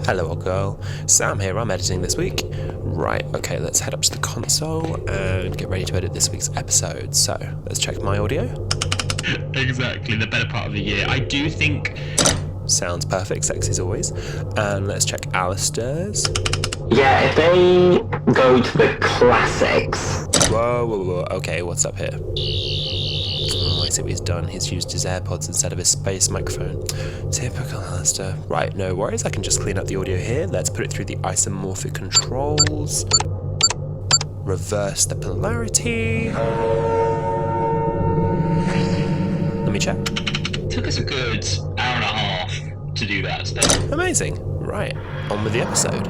Hello, old girl. Sam here, I'm editing this week. Right, okay, let's head up to the console and get ready to edit this week's episode. So, let's check my audio. Exactly, the better part of the year. I do think... Sounds perfect, sexy as always. And let's check Alasdair's. Yeah, if they go to the classics. Whoa, okay, what's up here? Oh, I see what he's done. He's used his AirPods instead of his space microphone. Typical Alasdair. Right, no worries. I can just clean up the audio here. Let's put it through the isomorphic controls. Reverse the polarity. Let me check. It took us a good hour and a half to do that. So. Amazing. Right, on with the episode.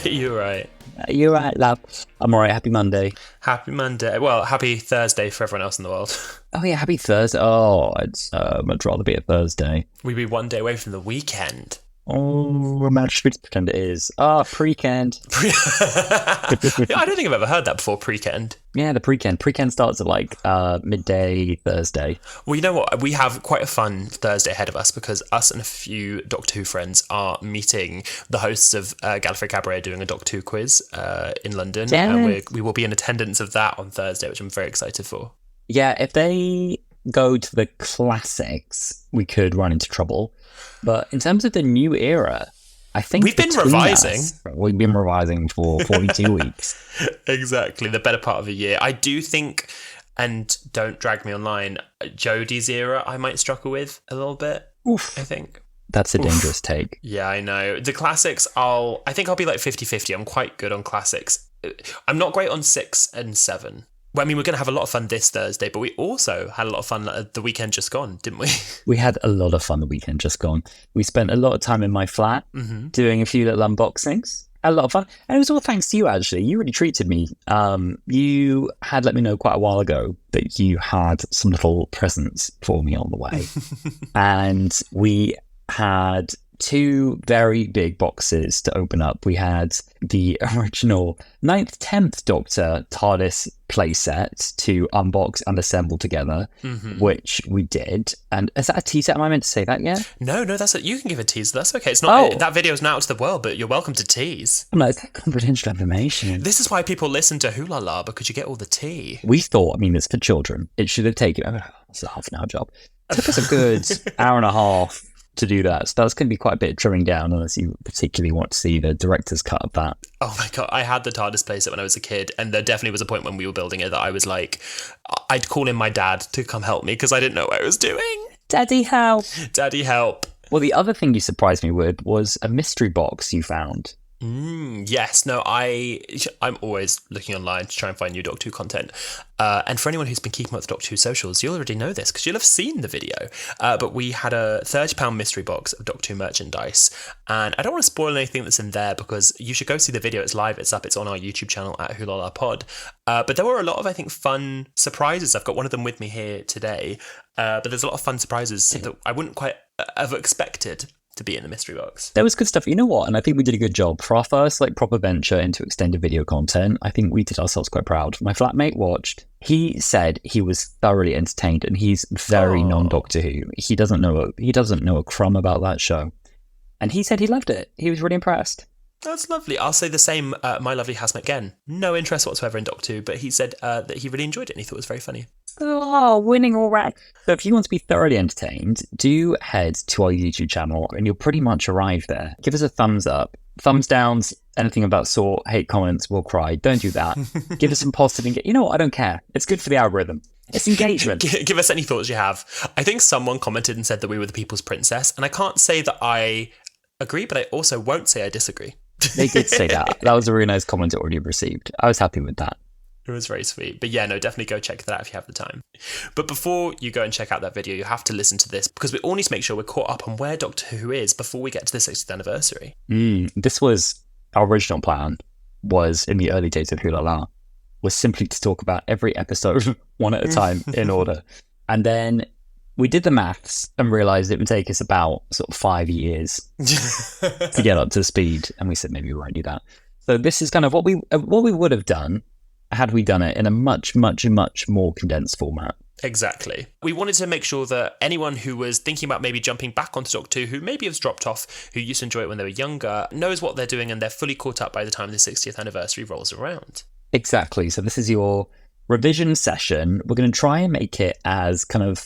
You're right. You're right, love. I'm alright. Happy Monday. Happy Monday. Well, happy Thursday for everyone else in the world. Oh yeah, happy Thursday. Oh, I'd much rather be a Thursday. We'd be one day away from the weekend. Oh, imagine we pretend it is. Pre-kend. I don't think I've ever heard that before, pre-kend. Yeah, the pre-kend. Pre-kend starts at like midday Thursday. Well, you know what? We have quite a fun Thursday ahead of us because us and a few Doctor Who friends are meeting the hosts of Gallifrey Cabaret doing a Doctor Who quiz in London. Yeah. And we will be in attendance of that on Thursday, which I'm very excited for. Yeah, if they go to the classics, we could run into trouble. But in terms of the new era, I think we've been revising. We've been revising for 42 weeks. Exactly, the better part of a year. I do think, and don't drag me online, Jodie's era I might struggle with a little bit. Oof. I think. That's a dangerous take. Yeah, I know. The classics, I think I'll be like 50-50. I'm quite good on classics. I'm not great on 6 and 7. Well, I mean, we're going to have a lot of fun this Thursday, but we also had a lot of fun the weekend just gone, didn't we? We had a lot of fun the weekend just gone. We spent a lot of time in my flat doing a few little unboxings. Had a lot of fun. And it was all thanks to you, actually. You really treated me. You had let me know quite a while ago that you had some little presents for me on the way. And we had 2 very big boxes to open up. We had the original 9th, 10th Doctor TARDIS playset to unbox and assemble together, which we did. And is that a teaser? Am I meant to say that yet? No, that's you can give a teaser. That's okay. It's not that video's now out to the world, but you're welcome to tease. I'm like, is that confidential information? This is why people listen to Wholala, because you get all the tea. We thought, it's for children. It should have taken, it's a half an hour job. It took us a good hour and a half to do that. So that's going to be quite a bit of trimming down unless you particularly want to see the director's cut of that. Oh my God, I had the TARDIS playset when I was a kid, and there definitely was a point when we were building it that I was like, I'd call in my dad to come help me because I didn't know what I was doing. Daddy, help. Daddy, help. Well, the other thing you surprised me with was a mystery box you found. Yes, no, I'm always looking online to try and find new Doctor Who content. And for anyone who's been keeping up with Doctor Who socials, you'll already know this because you'll have seen the video. But we had a £30 mystery box of Doctor Who merchandise. And I don't want to spoil anything that's in there because you should go see the video. It's live, it's up, it's on our YouTube channel at Wholala Pod. But there were a lot of, I think, fun surprises. I've got one of them with me here today. But there's a lot of fun surprises that I wouldn't quite have expected to be in the mystery box. There was good stuff. You know what? And I think we did a good job. For our first proper venture into extended video content, I think we did ourselves quite proud. My flatmate watched. He said he was thoroughly entertained and he's very non-Doctor Who. He doesn't know a crumb about that show. And he said he loved it. He was really impressed. That's lovely. I'll say the same. My lovely housemate Gen. No interest whatsoever in Doctor Who, but he said that he really enjoyed it and he thought it was very funny. Oh, winning all right. So if you want to be thoroughly entertained, do head to our YouTube channel and you'll pretty much arrive there. Give us a thumbs up. Thumbs downs, anything of that sort, hate comments, we'll cry. Don't do that. Give us some positive You know what? I don't care. It's good for the algorithm. It's engagement. Give us any thoughts you have. I think someone commented and said that we were the people's princess, and I can't say that I agree, but I also won't say I disagree. They did say that. That was a really nice comment already received. I was happy with that. It was very sweet. But yeah, no, definitely go check that out if you have the time. But before you go and check out that video, you have to listen to this because we all need to make sure we're caught up on where Doctor Who is before we get to the 60th anniversary. This was our original plan, was in the early days of Wholala, was simply to talk about every episode one at a time in order. And then we did the maths and realised it would take us about sort of 5 years to get up to speed. And we said maybe we won't do that. So this is kind of what we would have done had we done it in a much, much, much more condensed format. Exactly. We wanted to make sure that anyone who was thinking about maybe jumping back onto Doctor Who, who maybe has dropped off, who used to enjoy it when they were younger, knows what they're doing and they're fully caught up by the time the 60th anniversary rolls around. Exactly. So this is your revision session. We're going to try and make it as kind of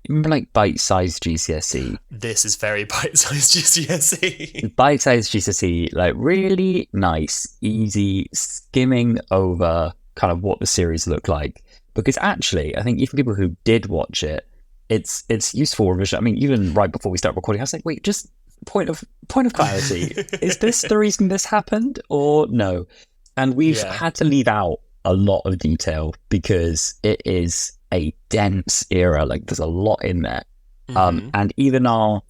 like bite-sized GCSE. This is very bite-sized GCSE. Bite-sized GCSE, like really nice, easy, skimming over kind of what the series looked like. Because actually, I think even people who did watch it, it's useful revision. I mean, even right before we start recording, I was like, wait, just point of clarity. Is this the reason this happened or no? And we've had to leave out a lot of detail because it is a dense era. Like there's a lot in there. And even our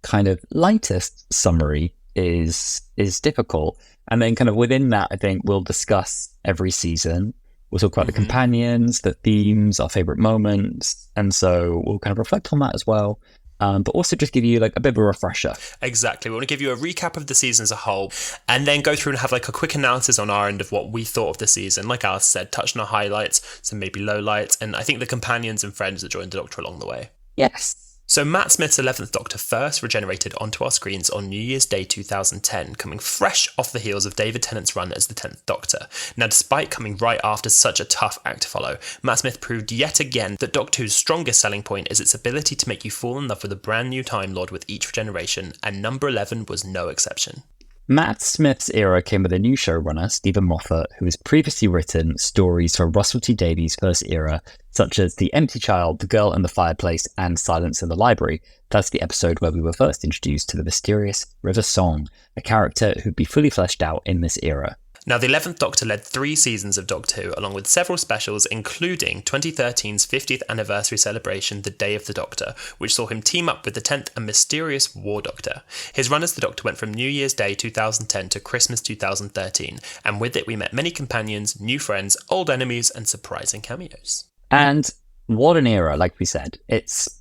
kind of lightest summary is difficult. And then kind of within that, I think we'll discuss every season. We'll talk about the companions, the themes, our favourite moments. And so we'll kind of reflect on that as well. But also just give you like a bit of a refresher. Exactly. We want to give you a recap of the season as a whole and then go through and have like a quick analysis on our end of what we thought of the season. Like Alice said, touch on our highlights, some maybe lowlights, and I think the companions and friends that joined the Doctor along the way. Yes. So Matt Smith's 11th Doctor first regenerated onto our screens on New Year's Day 2010, coming fresh off the heels of David Tennant's run as the 10th Doctor. Now, despite coming right after such a tough act to follow, Matt Smith proved yet again that Doctor Who's strongest selling point is its ability to make you fall in love with a brand new Time Lord with each regeneration, and number 11 was no exception. Matt Smith's era came with a new showrunner, Stephen Moffat, who has previously written stories for Russell T Davies' first era, such as The Empty Child, The Girl in the Fireplace, and Silence in the Library. That's the episode where we were first introduced to the mysterious River Song, a character who'd be fully fleshed out in this era. Now, the 11th Doctor led 3 seasons of Doctor Who, along with several specials, including 2013's 50th anniversary celebration, The Day of the Doctor, which saw him team up with the 10th and mysterious War Doctor. His run as the Doctor went from New Year's Day 2010 to Christmas 2013, and with it we met many companions, new friends, old enemies, and surprising cameos. And what an era, like we said. It's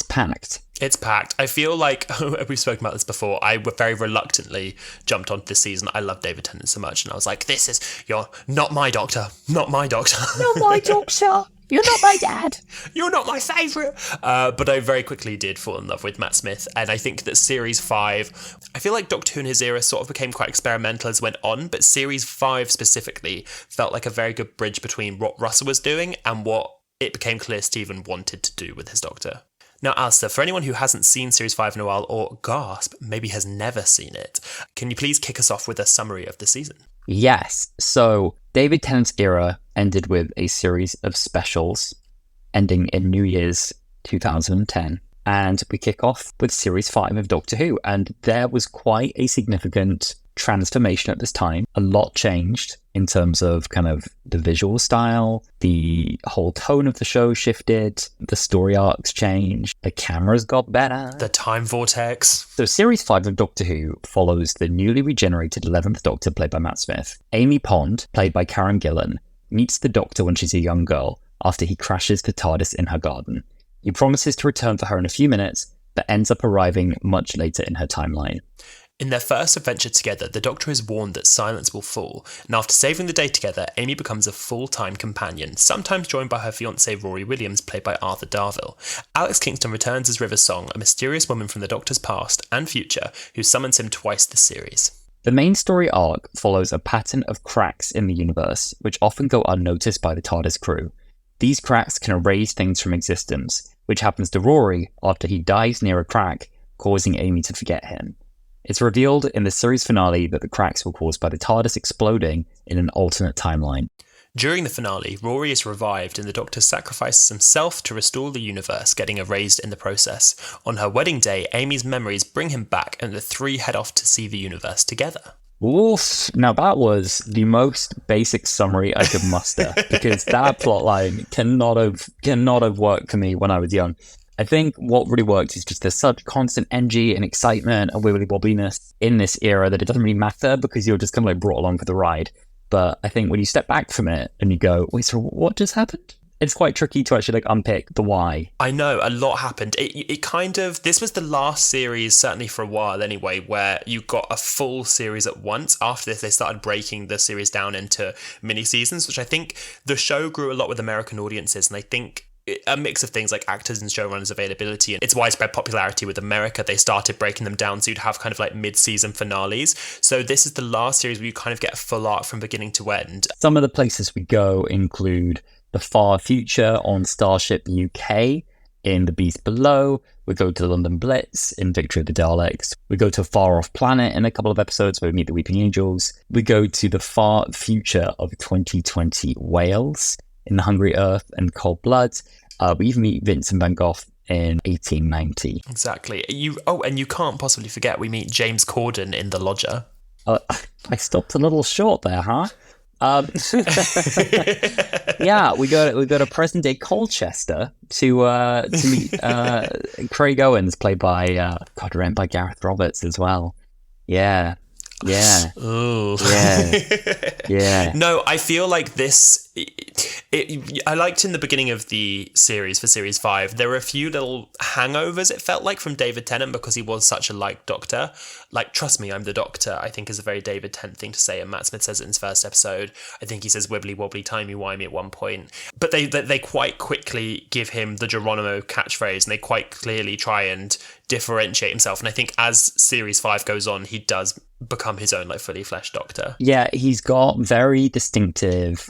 packed. It's packed. I feel like, we've spoken about this before, I very reluctantly jumped onto this season. I love David Tennant so much, and I was like, you're not my Doctor. Not my Doctor. Not my Doctor. You're not my dad. You're not my favourite. But I very quickly did fall in love with Matt Smith, and I think that Series 5, I feel like Doctor Who in his era sort of became quite experimental as it went on, but Series 5 specifically felt like a very good bridge between what Russell was doing and what it became clear Stephen wanted to do with his Doctor. Now, Alasdair, for anyone who hasn't seen Series 5 in a while, or gasp, maybe has never seen it, can you please kick us off with a summary of the season? Yes. So David Tennant's era ended with a series of specials ending in New Year's 2010. And we kick off with Series 5 of Doctor Who. And there was quite a significant transformation at this time. A lot changed in terms of kind of the visual style, the whole tone of the show shifted, the story arcs changed, the cameras got better. The time vortex. So Series 5 of Doctor Who follows the newly regenerated 11th Doctor played by Matt Smith. Amy Pond, played by Karen Gillan, meets the Doctor when she's a young girl after he crashes the TARDIS in her garden. He promises to return for her in a few minutes, but ends up arriving much later in her timeline. In their first adventure together, the Doctor is warned that silence will fall, and after saving the day together, Amy becomes a full-time companion, sometimes joined by her fiancé Rory Williams, played by Arthur Darvill. Alex Kingston returns as River Song, a mysterious woman from the Doctor's past and future, who summons him twice this series. The main story arc follows a pattern of cracks in the universe, which often go unnoticed by the TARDIS crew. These cracks can erase things from existence, which happens to Rory after he dies near a crack, causing Amy to forget him. It's revealed in the series finale that the cracks were caused by the TARDIS exploding in an alternate timeline. During the finale, Rory is revived and the Doctor sacrifices himself to restore the universe, getting erased in the process. On her wedding day, Amy's memories bring him back and the three head off to see the universe together. Oof. Now that was the most basic summary I could muster, because that plotline cannot have worked for me when I was young. I think what really worked is just there's such constant energy and excitement and wibbly wobbliness in this era that it doesn't really matter because you're just kind of like brought along for the ride. But I think when you step back from it and you go, wait, so what just happened? it's quite tricky to actually like unpick the why. I know, a lot happened. It kind of, this was the last series, certainly for a while anyway, where you got a full series at once. After this, they started breaking the series down into mini seasons, which I think the show grew a lot with American audiences, and I think a mix of things like actors and showrunners availability and its widespread popularity with America, they started breaking them down, so you'd have kind of like mid-season finales. So this is the last series where you kind of get a full arc from beginning to end. Some of the places we go include the far future on Starship UK, in The Beast Below. We go to the London Blitz in Victory of the Daleks. We go to a far off planet in a couple of episodes where we meet the Weeping Angels. We go to the far future of 2020 Wales in The Hungry Earth and Cold Blood. We even meet Vincent van Gogh in 1890. Exactly. And you can't possibly forget we meet James Corden in The Lodger. I stopped a little short there, huh? Yeah, we go to present day Colchester to meet Craig Owens, played by written by Gareth Roberts as well. Yeah. Ooh. Yeah. No, I feel like this. I liked in the beginning of the series, for series 5, there were a few little hangovers, it felt like, from David Tennant, because he was such a liked Doctor. Like, trust me, I'm the Doctor, I think is a very David Tennant thing to say, and Matt Smith says it in his first episode. I think he says wibbly wobbly timey wimey at one point. But they quite quickly give him the Geronimo catchphrase, and they quite clearly try and differentiate himself. And I think as series 5 goes on, he does become his own like fully fleshed Doctor. Yeah, he's got very distinctive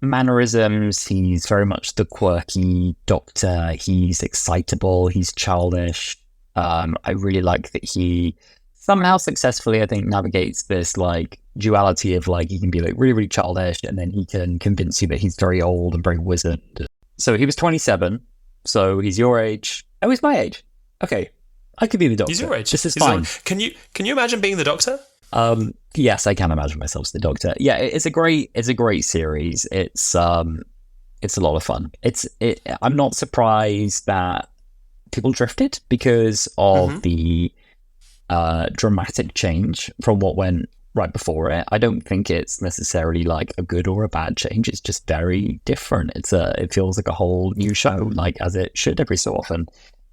mannerisms. He's very much the quirky Doctor. He's excitable. He's childish. I really like that he somehow successfully, I think, navigates this like duality of like he can be like really, really childish, and then he can convince you that he's very old and very wizened. So he was 27. So he's your age. Oh, he's my age. Okay. I could be the Doctor. He's your age. This is fine. Can you imagine being the Doctor? Yes, I can imagine myself as the Doctor. Yeah, it's a great series. It's a lot of fun. I'm not surprised that people drifted because of the dramatic change from what went right before it. I don't think it's necessarily like a good or a bad change. It's just very different. It feels like a whole new show, like as it should every so often.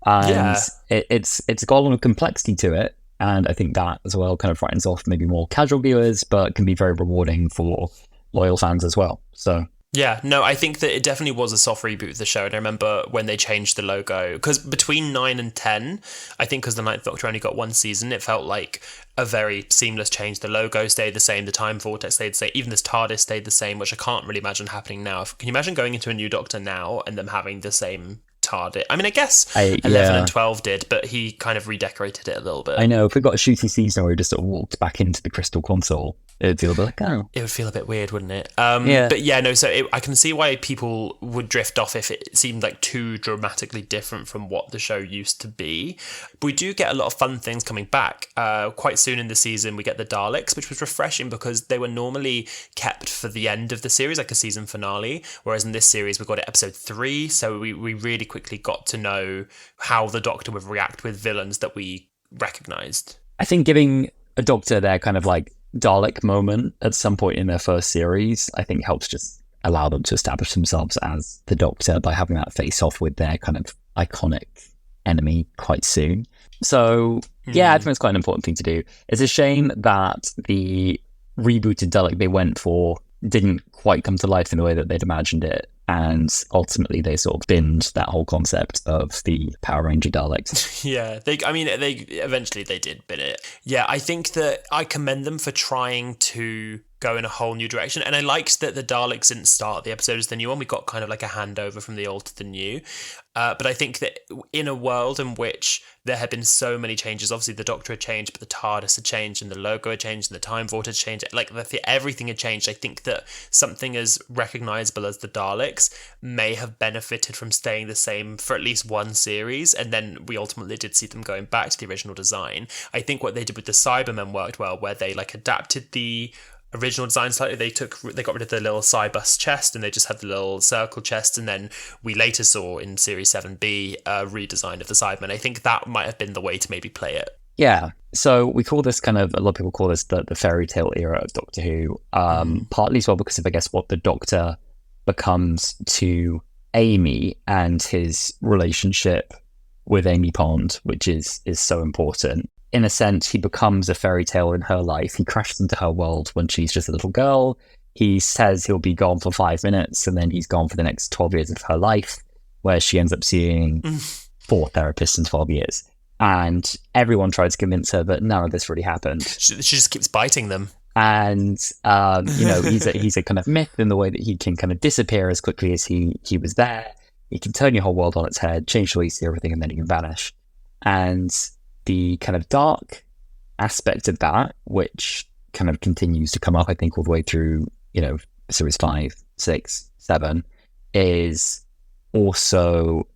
And it's got a lot of complexity to it, and I think that as well kind of frightens off maybe more casual viewers, but can be very rewarding for loyal fans as well. So yeah, no, I think that it definitely was a soft reboot of the show, and I remember when they changed the logo, because between 9 and 10, I think because the Ninth Doctor only got one season, it felt like a very seamless change. The logo stayed the same, the time vortex stayed the same, even this TARDIS stayed the same, which I can't really imagine happening now. Can you imagine going into a new Doctor now and them having the same TARDIS? I mean, I guess 11 and 12 did, but he kind of redecorated it a little bit. I know, if we got a shooty season where he just sort of walked back into the crystal console, it would feel a bit like, oh. It would feel a bit weird, wouldn't it? Yeah. But yeah, no, so I can see why people would drift off if it seemed like too dramatically different from what the show used to be. But we do get a lot of fun things coming back. Quite soon in the season, we get the Daleks, which was refreshing because they were normally kept for the end of the series, like a season finale, whereas in this series, we got it episode 3, so we really quickly got to know how the Doctor would react with villains that we recognised. I think giving a Doctor their kind of like Dalek moment at some point in their first series, I think helps just allow them to establish themselves as the Doctor by having that face off with their kind of iconic enemy quite soon. So yeah, I think it's quite an important thing to do. It's a shame that the rebooted Dalek they went for didn't quite come to life in the way that they'd imagined it, and ultimately they sort of binned that whole concept of the Power Ranger Daleks. Yeah, they eventually did bin it. Yeah, I think that I commend them for trying to go in a whole new direction, and I liked that the Daleks didn't start the episode as the new one. We got kind of like a handover from the old to the new. But I think that in a world in which there had been so many changes, obviously the Doctor had changed, but the TARDIS had changed, and the logo had changed, and the time vortex had changed, like everything had changed. I think that something as recognisable as the Daleks may have benefited from staying the same for at least one series, and then we ultimately did see them going back to the original design. I think what they did with the Cybermen worked well, where they like adapted the original design slightly. They got rid of the little Cybus chest and they just had the little circle chest, and then we later saw in series 7B a redesign of the Cybermen. I think that might have been the way to maybe play it. Yeah, so we call this kind of, a lot of people call this the fairy tale era of Doctor Who, partly as well because of, I guess, what the Doctor becomes to Amy and his relationship with Amy Pond, which is so important. In a sense, he becomes a fairy tale in her life. He crashes into her world when she's just a little girl. He says he'll be gone for 5 minutes, and then he's gone for the next 12 years of her life, where she ends up seeing 4 therapists in 12 years. And everyone tries to convince her that none of this really happened. She just keeps biting them. And, he's a kind of myth in the way that he can kind of disappear as quickly as he was there. He can turn your whole world on its head, change the way you see everything, and then he can vanish. And the kind of dark aspect of that, which kind of continues to come up, I think, all the way through, series 5, 6, 7, is also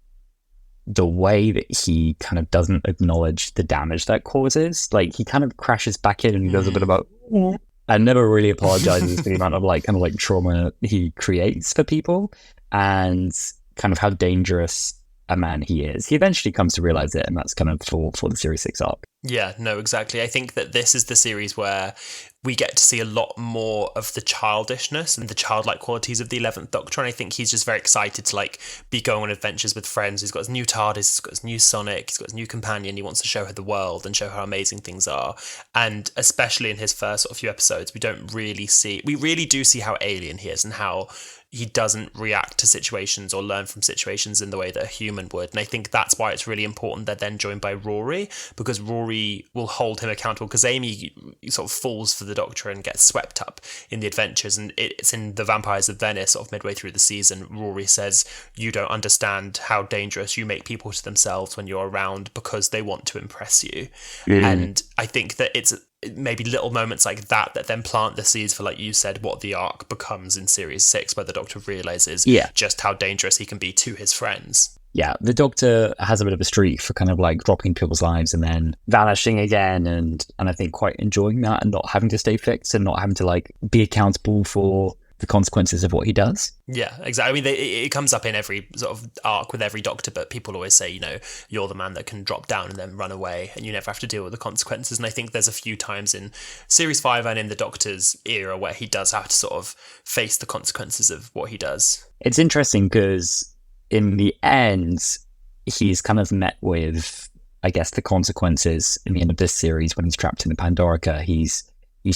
the way that he kind of doesn't acknowledge the damage that causes. Like, he kind of crashes back in and he does a bit about, and never really apologizes for the amount of trauma he creates for people and kind of how dangerous a man he is. He eventually comes to realize it, and that's kind of for the series 6 arc. Yeah, no, exactly. I think that this is the series where we get to see a lot more of the childishness and the childlike qualities of the 11th Doctor, and I think he's just very excited to be going on adventures with friends. He's got his new TARDIS, he's got his new Sonic, he's got his new companion. He wants to show her the world and show her how amazing things are. And especially in his first sort of few episodes, we really do see how alien he is and how he doesn't react to situations or learn from situations in the way that a human would. And I think that's why it's really important they're then joined by Rory, because Rory will hold him accountable, because Amy sort of falls for the Doctor and gets swept up in the adventures. And it's in The Vampires of Venice, sort of midway through the season, Rory says, "You don't understand how dangerous you make people to themselves when you're around because they want to impress you." And I think that it's maybe little moments like that then plant the seeds for, like you said, what the arc becomes in series 6, where the Doctor realizes just how dangerous he can be to his friends. Yeah, the Doctor has a bit of a streak for kind of dropping people's lives and then vanishing again, and I think quite enjoying that and not having to stay fixed and not having to be accountable for the consequences of what he does. Yeah, exactly. I mean, it comes up in every sort of arc with every Doctor, but people always say, you're the man that can drop down and then run away and you never have to deal with the consequences. And I think there's a few times in series 5 and in the Doctor's era where he does have to sort of face the consequences of what he does. It's interesting because in the end, he's kind of met with, I guess, the consequences in the end of this series when he's trapped in the Pandorica. He's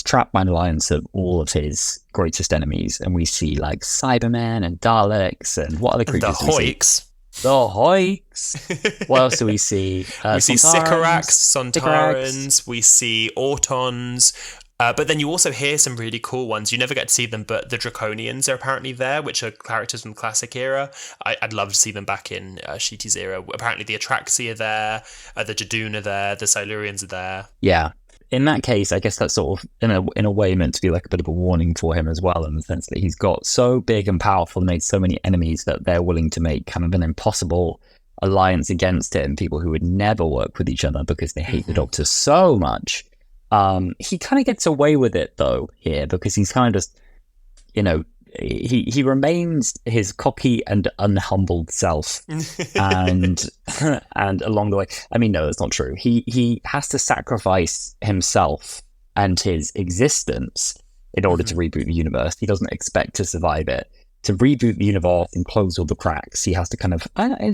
trapped by an alliance of all of his greatest enemies, and we see Cybermen and Daleks and what other creatures? The Hoiks. The Hoiks. What else do we see? We see Sycorax, Sontarans, we see Autons. But then you also hear some really cool ones. You never get to see them, but the Draconians are apparently there, which are characters from the classic era. I'd love to see them back in Sheety's era. Apparently the Atraxi are there, the Jadoon are there, the Silurians are there. Yeah. In that case, I guess that's sort of, in a way, meant to be a bit of a warning for him as well, in the sense that he's got so big and powerful and made so many enemies that they're willing to make kind of an impossible alliance against him, people who would never work with each other because they hate the Doctor so much. He kind of gets away with it, though, here, because he's kind of just, he remains his cocky and unhumbled self, and along the way, I mean, no, that's not true. He has to sacrifice himself and his existence in order to reboot the universe. He doesn't expect to survive it. To reboot the universe and close all the cracks, he has to kind of,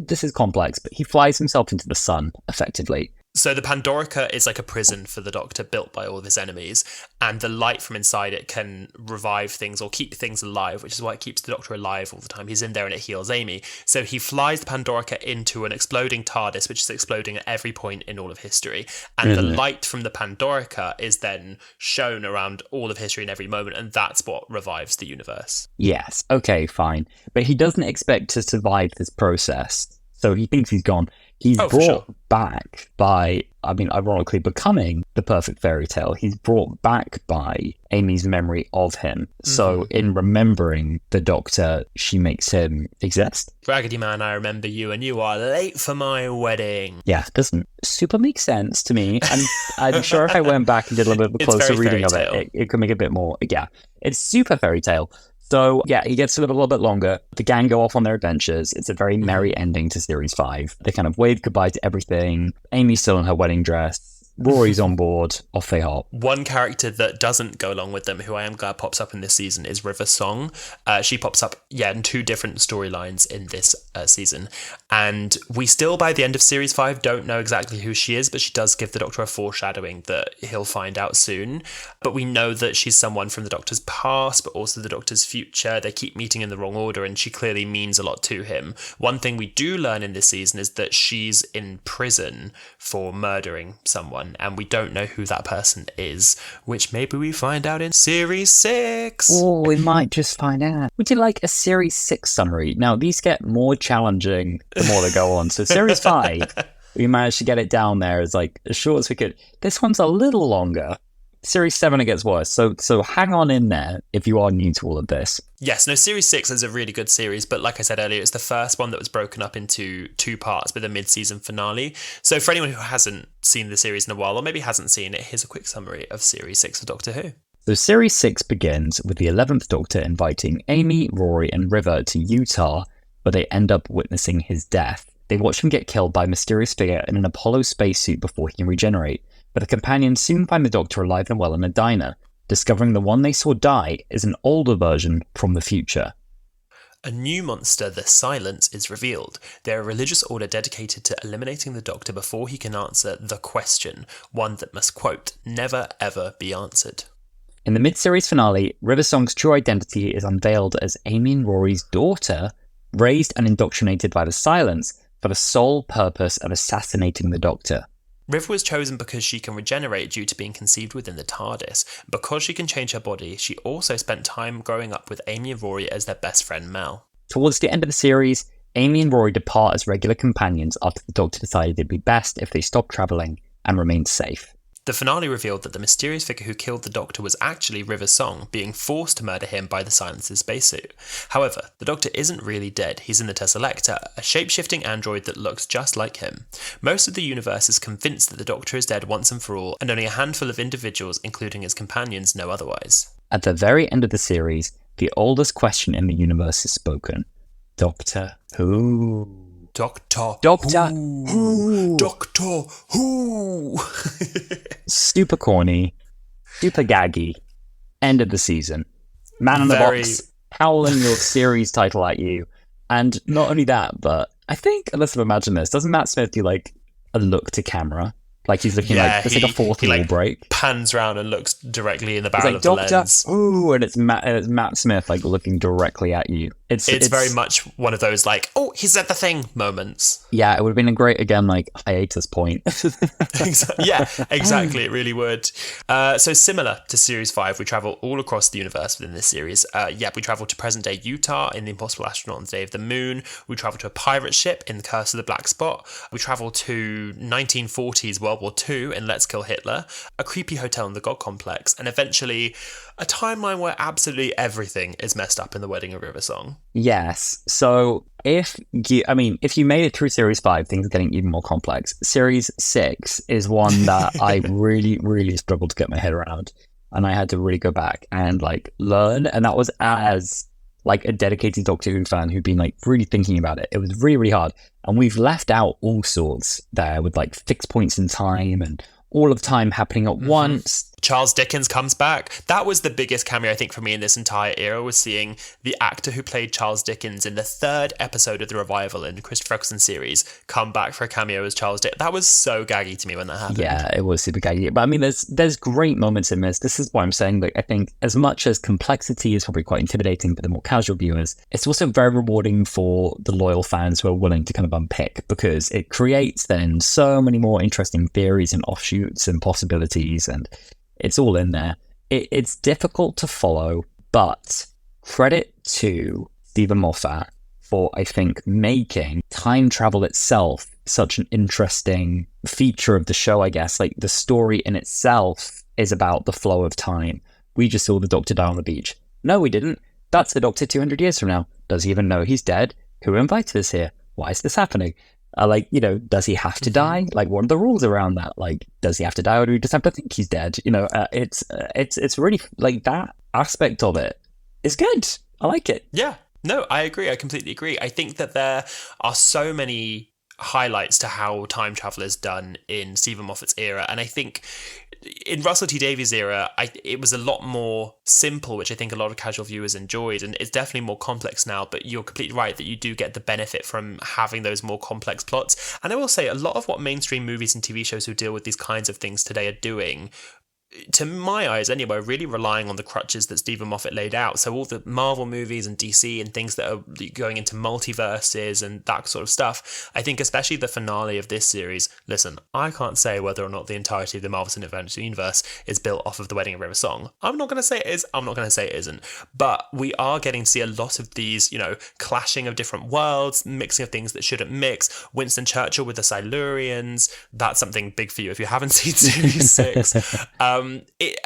this is complex, but he flies himself into the sun, effectively. So the Pandorica is like a prison for the Doctor built by all of his enemies, and the light from inside it can revive things or keep things alive, which is why it keeps the Doctor alive all the time. He's in there and it heals Amy. So he flies the Pandorica into an exploding TARDIS, which is exploding at every point in all of history. And the light from the Pandorica is then shown around all of history in every moment, and that's what revives the universe. Yes, okay, fine. But he doesn't expect to survive this process. So he thinks he's gone. He's brought back by, ironically, becoming the perfect fairy tale. He's brought back by Amy's memory of him. So in remembering the Doctor, she makes him exist. Raggedy Man, I remember you, and you are late for my wedding. Yeah, it doesn't super make sense to me. And I'm sure if I went back and did a little bit of a closer reading of it could make a bit more. Yeah, it's super fairy tale. So, yeah, he gets to live a little bit longer. The gang go off on their adventures. It's a very merry ending to Series 5. They kind of wave goodbye to everything. Amy's still in her wedding dress. Rory's on board. Off they hop. One character that doesn't go along with them, who I am glad pops up in this season, is River Song. She pops up, in 2 different storylines in this season. And we still, by the end of Series 5, don't know exactly who she is, but she does give the Doctor a foreshadowing that he'll find out soon. But we know that she's someone from the Doctor's past, but also the Doctor's future. They keep meeting in the wrong order, and she clearly means a lot to him. One thing we do learn in this season is that she's in prison for murdering someone, and we don't know who that person is, which maybe we find out in Series 6. Oh, we might just find out. Would you like a Series 6 summary? Now, these get more challenging the more they go on. So Series 5, we managed to get it down there as short as we could. This one's a little longer. Series 7, it gets worse. So hang on in there if you are new to all of this. Yes, no, Series 6 is a really good series, but like I said earlier, it's the first one that was broken up into 2 parts with a mid-season finale. So for anyone who hasn't seen the series in a while, or maybe hasn't seen it, here's a quick summary of Series 6 of Doctor Who. So Series 6 begins with the 11th Doctor inviting Amy, Rory and River to Utah, where they end up witnessing his death. They watch him get killed by a mysterious figure in an Apollo spacesuit before he can regenerate. But the companions soon find the Doctor alive and well in a diner, discovering the one they saw die is an older version from the future. A new monster, the Silence, is revealed. They're a religious order dedicated to eliminating the Doctor before he can answer the question, one that must, quote, never ever be answered. In the mid-series finale, River Song's true identity is unveiled as Amy and Rory's daughter, raised and indoctrinated by the Silence for the sole purpose of assassinating the Doctor. River was chosen because she can regenerate due to being conceived within the TARDIS. Because she can change her body, she also spent time growing up with Amy and Rory as their best friend Mel. Towards the end of the series, Amy and Rory depart as regular companions after the Doctor decided it'd be best if they stopped travelling and remained safe. The finale revealed that the mysterious figure who killed the Doctor was actually River Song, being forced to murder him by the Silence's spacesuit. However, the Doctor isn't really dead. He's in the Teselecta, a shape-shifting android that looks just like him. Most of the universe is convinced that the Doctor is dead once and for all, and only a handful of individuals, including his companions, know otherwise. At the very end of the series, the oldest question in the universe is spoken. Doctor Who? Doctor Who? Doctor Who? Super corny, super gaggy. End of the season. Man in the box, howling your series title at you. And not only that, but I think, unless I've imagined this, doesn't Matt Smith do a look to camera? Like he's looking it's a fourth wall break. Pans round and looks directly in the barrel of the Doctor, lens. Ooh, and it's Matt Smith looking directly at you. It's very much one of those oh, he said the thing moments. Yeah, it would have been a great hiatus point. Yeah, exactly. It really would. So similar to Series 5, we travel all across the universe within this series. We travel to present day Utah in The Impossible Astronaut on the Day of the Moon. We travel to a pirate ship in The Curse of the Black Spot. We travel to 1940s World War II in Let's Kill Hitler, a creepy hotel in the God Complex, and eventually a timeline where absolutely everything is messed up in The Wedding of River Song. Yes. So if you made it through Series 5, things are getting even more complex. Series 6 is one that I really, really struggled to get my head around. And I had to really go back and learn. And that was as a dedicated Doctor Who fan who'd been really thinking about it. It was really, really hard. And we've left out all sorts there with fixed points in time and all of time happening at once. Charles Dickens comes back. That was the biggest cameo, I think, for me in this entire era, was seeing the actor who played Charles Dickens in the 3rd episode of the revival in the Christopher Eccleston series come back for a cameo as Charles Dickens. That was so gaggy to me when that happened. Yeah, it was super gaggy. But there's great moments in this. This is why I'm saying I think as much as complexity is probably quite intimidating for the more casual viewers, it's also very rewarding for the loyal fans who are willing to kind of unpick, because it creates then so many more interesting theories and offshoots and possibilities, and it's all in there. It's difficult to follow, but credit to Stephen Moffat for, I think, making time travel itself such an interesting feature of the show, I guess. The story in itself is about the flow of time. We just saw the Doctor die on the beach. No, we didn't. That's the Doctor 200 years from now. Does he even know he's dead? Who invited us here? Why is this happening? Does he have to die? What are the rules around that? Does he have to die, or do we just have to think he's dead? It's really that aspect of it is good. I like it. Yeah. No, I agree. I completely agree. I think that there are so many highlights to how time travel is done in Stephen Moffat's era. And I think in Russell T Davies' era, it was a lot more simple, which I think a lot of casual viewers enjoyed, and it's definitely more complex now, but you're completely right that you do get the benefit from having those more complex plots. And I will say, a lot of what mainstream movies and TV shows who deal with these kinds of things today are doing, to my eyes anyway, really relying on the crutches that Stephen Moffat laid out. So all the Marvel movies and DC and things that are going into multiverses and that sort of stuff, I think especially the finale of this series, listen, I can't say whether or not the entirety of the Marvel Cinematic Universe is built off of the Wedding River Song. I'm not going to say it is, I'm not going to say it isn't, but we are getting to see a lot of these, clashing of different worlds, mixing of things that shouldn't mix. Winston Churchill with the Silurians, that's something big for you if you haven't seen Series 6.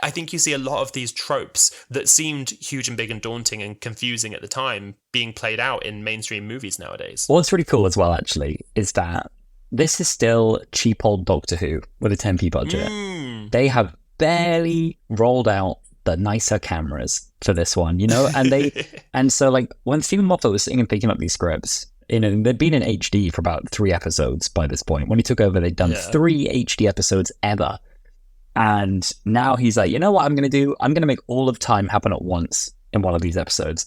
I think you see a lot of these tropes that seemed huge and big and daunting and confusing at the time being played out in mainstream movies nowadays. What's really cool as well, actually, is that this is still cheap old Doctor Who with a 10p budget. They have barely rolled out the nicer cameras for this one, and so like when Stephen Moffat was sitting and picking up these scripts, they'd been in HD for about 3 episodes by this point. When he took over, they'd done 3 HD episodes ever. And now he's like, you know what I'm going to do? I'm going to make all of time happen at once in one of these episodes.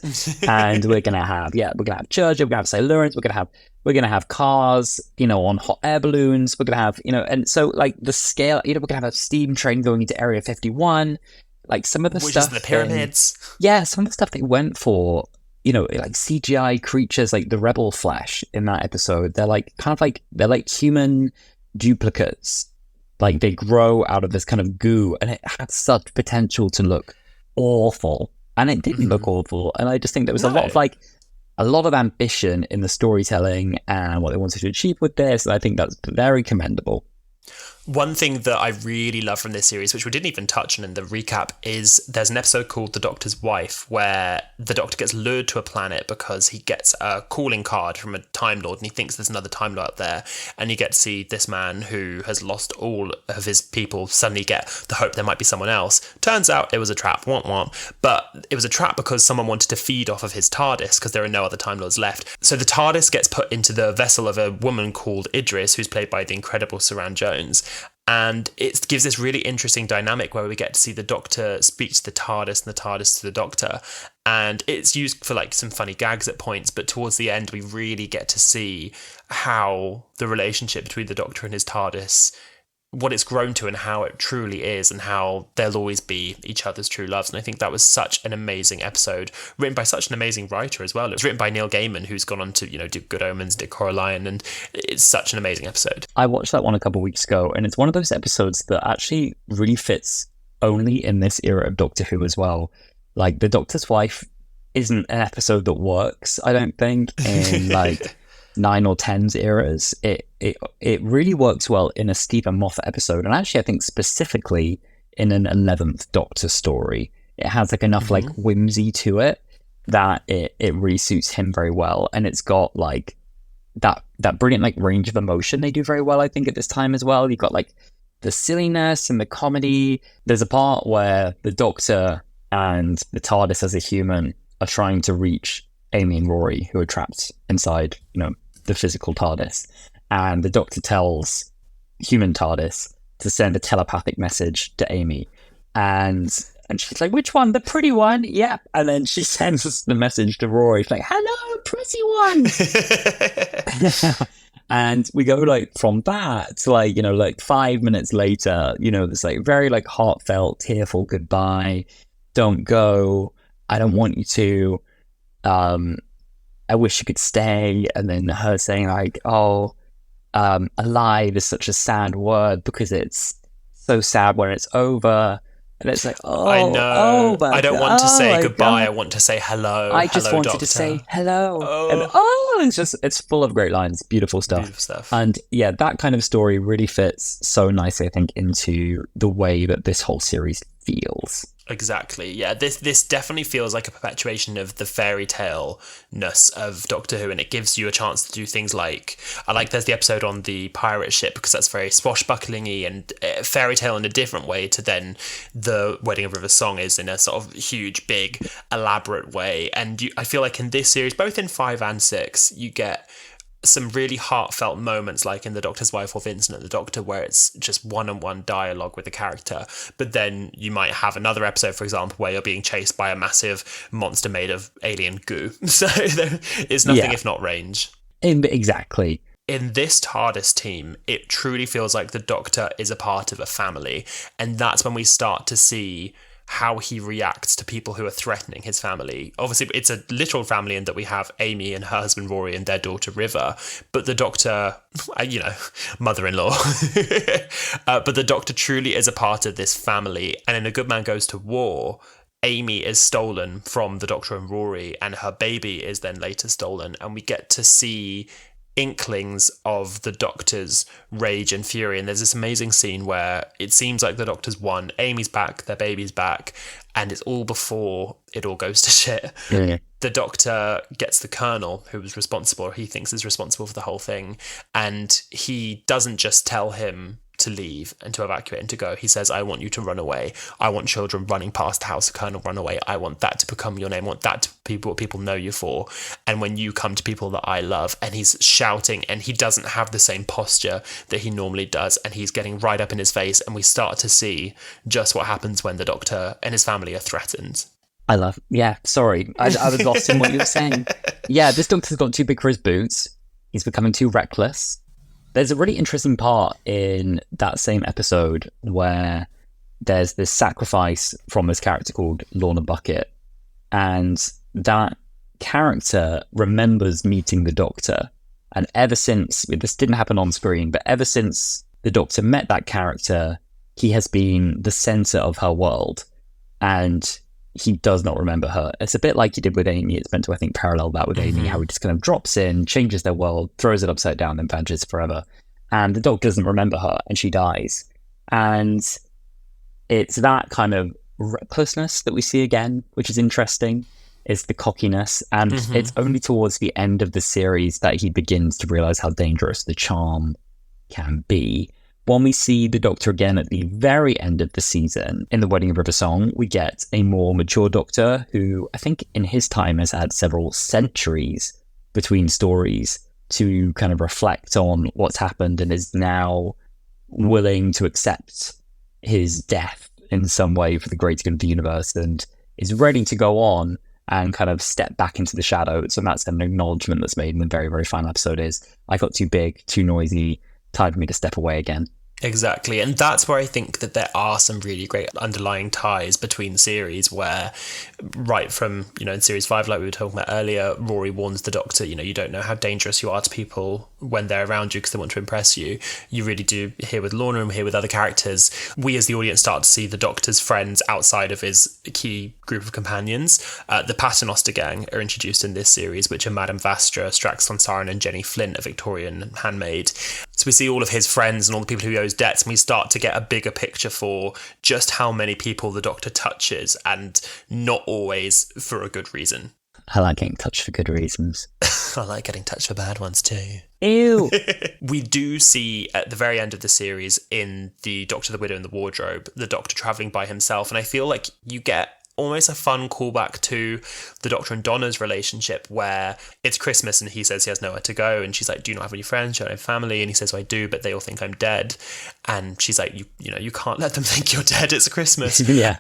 And we're going to have Churchill, we're going to have Silurians, we're going to have cars, on hot air balloons. We're going to have, and so like the scale, we're going to have a steam train going into Area 51. Like some of the stuff. Which is the pyramids. Some of the stuff they went for, like CGI creatures like the Rebel Flesh in that episode. They're like they're like human duplicates. Like they grow out of this kind of goo, and it had such potential to look awful, and it didn't look awful. And I just think there was a lot of ambition in the storytelling and what they wanted to achieve with this. And I think that's very commendable. One thing that I really love from this series, which we didn't even touch on in the recap, is there's an episode called The Doctor's Wife, where the Doctor gets lured to a planet because he gets a calling card from a Time Lord, and he thinks there's another Time Lord out there, and you get to see this man who has lost all of his people suddenly get the hope there might be someone else. Turns out it was a trap, womp womp, but it was a trap because someone wanted to feed off of his TARDIS because there are no other Time Lords left. So the TARDIS gets put into the vessel of a woman called Idris, who's played by the incredible Saran Jones. And it gives this really interesting dynamic where we get to see the Doctor speak to the TARDIS and the TARDIS to the Doctor. And it's used for like some funny gags at points, but towards the end, we really get to see how the relationship between the Doctor and his TARDIS, what it's grown to and how it truly is, and how they'll always be each other's true loves. And I think that was such an amazing episode, written by such an amazing writer as well. It was written by Neil Gaiman, who's gone on to, do Good Omens, did Coraline, and it's such an amazing episode. I watched that one a couple of weeks ago, and it's one of those episodes that actually really fits only in this era of Doctor Who as well. Like, The Doctor's Wife isn't an episode that works, I don't think, in like 9 or 10's eras. It really works well in a Stephen Moffat episode, and actually I think specifically in an 11th Doctor story. It has like enough like whimsy to it that it really suits him very well, and it's got like that brilliant like range of emotion they do very well, I think, at this time as well. You've got like the silliness and the comedy. There's a part where the Doctor and the TARDIS as a human are trying to reach Amy and Rory, who are trapped inside, the physical TARDIS. And the Doctor tells human TARDIS to send a telepathic message to Amy. And she's like, which one? The pretty one? Yep. And then she sends the message to Rory. She's like, hello, pretty one. And we go like from that to like, like 5 minutes later, this like very like heartfelt, tearful goodbye. Don't go. I don't want you to. I wish you could stay. And then her saying like, alive is such a sad word because it's so sad when it's over. And it's like, I know. I don't want to say goodbye. God. I want to say hello. I just hello, wanted Doctor. to say hello. And it's full of great lines. Beautiful stuff. And yeah, that kind of story really fits so nicely, I think, into the way that this whole series feels. Exactly. Yeah, this definitely feels like a perpetuation of the fairy tale-ness of Doctor Who, and it gives you a chance to do things like, there's the episode on the pirate ship, because that's very swashbuckling-y and fairy tale in a different way to then the Wedding of River Song is in a sort of huge, big, elaborate way. And I feel like in this series, both in 5 and 6, you get some really heartfelt moments, like in The Doctor's Wife or Vincent and the Doctor, where it's just one-on-one dialogue with the character. But then you might have another episode, for example, where you're being chased by a massive monster made of alien goo. So it's nothing if not range. Exactly. In this TARDIS team, it truly feels like the Doctor is a part of a family. And that's when we start to see how he reacts to people who are threatening his family. Obviously, it's a literal family in that we have Amy and her husband Rory and their daughter River, but the Doctor, mother-in-law, but the Doctor truly is a part of this family. And in A Good Man Goes to War, Amy is stolen from the Doctor and Rory, and her baby is then later stolen, and we get to see inklings of the Doctor's rage and fury. And there's this amazing scene where it seems like the Doctor's won, Amy's back, their baby's back, and it's all before it all goes to shit. Yeah. The Doctor gets the Colonel, who was responsible, or he thinks is responsible for the whole thing, and he doesn't just tell him to leave and to evacuate and to go. He says, I want you to run away. I want children running past the house, Colonel, run away. I want that to become your name. I want that to be what people know you for. And when you come to people that I love, and he's shouting, and he doesn't have the same posture that he normally does, and he's getting right up in his face, and we start to see just what happens when the Doctor and his family are threatened. I love, sorry. I was lost in what you were saying. Yeah, this Doctor's got too big for his boots. He's becoming too reckless. There's a really interesting part in that same episode where there's this sacrifice from this character called Lorna Bucket, and that character remembers meeting the Doctor. And ever since, this didn't happen on screen, but ever since the Doctor met that character, he has been the center of her world, and he does not remember her. It's a bit like he did with Amy. It's meant to, I think, parallel that with Amy, how he just kind of drops in, changes their world, throws it upside down, and vanishes forever. And the Doctor doesn't remember her, and she dies. And it's that kind of recklessness that we see again, which is interesting. It's the cockiness. And it's only towards the end of the series that he begins to realize how dangerous the charm can be. When we see the Doctor again at the very end of the season, in The Wedding of River Song, we get a more mature Doctor who, I think in his time, has had several centuries between stories to kind of reflect on what's happened, and is now willing to accept his death in some way for the greater good of the universe, and is ready to go on and kind of step back into the shadows. And that's an acknowledgement that's made in the very, very final episode is, I got too big, too noisy, time for me to step away again. Exactly. And that's where I think that there are some really great underlying ties between series where right from, in series 5, like we were talking about earlier, Rory warns the Doctor, you don't know how dangerous you are to people when they're around you because they want to impress you. You really do here with Lorna and here with other characters. We as the audience start to see the Doctor's friends outside of his key group of companions. The Paternoster gang are introduced in this series, which are Madame Vastra, Strax von Saren and Jenny Flint, a Victorian handmaid. So we see all of his friends and all the people who he owes debts, and we start to get a bigger picture for just how many people the Doctor touches, and not always for a good reason. I like getting touched for good reasons. I like getting touched for bad ones too. Ew. We do see at the very end of the series in The Doctor, the Widow and the Wardrobe, the Doctor travelling by himself, and I feel like you get almost a fun callback to the Doctor and Donna's relationship, where it's Christmas and he says he has nowhere to go, and she's like, do you not have any friends? Do you not have family? And he says, well, I do, but they all think I'm dead. And she's like, you can't let them think you're dead, it's Christmas. Yeah.